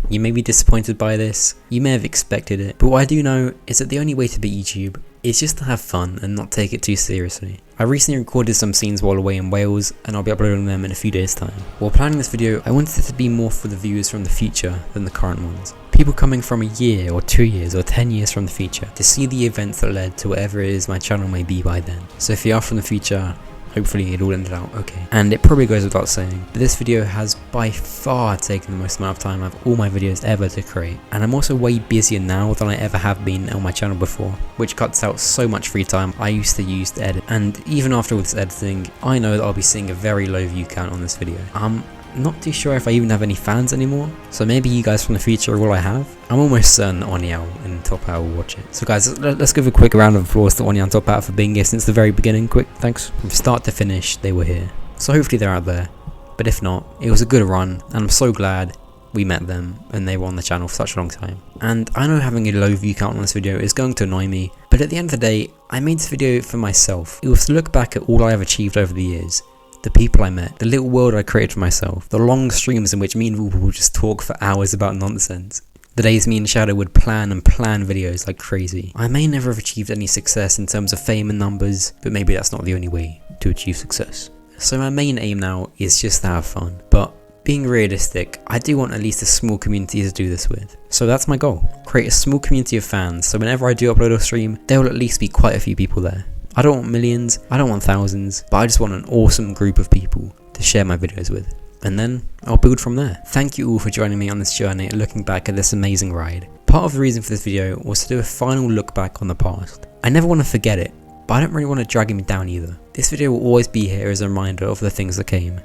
You may be disappointed by this, you may have expected it, but what I do know is that the only way to beat YouTube is just to have fun and not take it too seriously. I recently recorded some scenes while away in Wales, and I'll be uploading them in a few days' time. While planning this video, I wanted it to be more for the viewers from the future than the current ones. People coming from a year or 2 years or 10 years from the future to see the events that led to whatever it is my channel may be by then. So if you are from the future, hopefully it all ended out okay. And it probably goes without saying, but this video has by far taken the most amount of time out of all my videos ever to create. And I'm also way busier now than I ever have been on my channel before, which cuts out so much free time I used to use to edit. And even after all this editing, I know that I'll be seeing a very low view count on this video. I'm not too sure if I even have any fans anymore, so maybe you guys from the future are all I have. I'm almost certain Oneewow and TopHatter will watch it. So guys, let's give a quick round of applause to Oneewow and TopHatter for being here since the very beginning. Quick thanks. From start to finish, they were here. So hopefully they're out there. But if not, it was a good run, and I'm so glad we met them and they were on the channel for such a long time. And I know having a low view count on this video is going to annoy me, but at the end of the day, I made this video for myself. It was to look back at all I have achieved over the years. The people I met, the little world I created for myself, the long streams in which me and Ruby would just talk for hours about nonsense. The days me and Shadow would plan videos like crazy. I may never have achieved any success in terms of fame and numbers, but maybe that's not the only way to achieve success. So my main aim now is just to have fun, but being realistic, I do want at least a small community to do this with. So that's my goal, create a small community of fans, so whenever I do upload or stream, there will at least be quite a few people there. I don't want millions, I don't want thousands, but I just want an awesome group of people to share my videos with. And then I'll build from there. Thank you all for joining me on this journey and looking back at this amazing ride. Part of the reason for this video was to do a final look back on the past. I never want to forget it, but I don't really want to drag me down either. This video will always be here as a reminder of the things that came.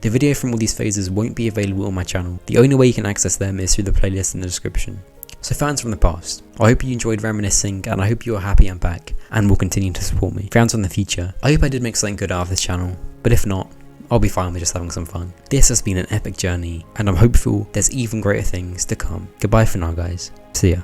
The video from all these phases won't be available on my channel. The only way you can access them is through the playlist in the description. So fans from the past, I hope you enjoyed reminiscing, and I hope you are happy I'm back and will continue to support me. Fans from the future, I hope I did make something good out of this channel, but if not, I'll be fine with just having some fun. This has been an epic journey, and I'm hopeful there's even greater things to come. Goodbye for now guys, see ya.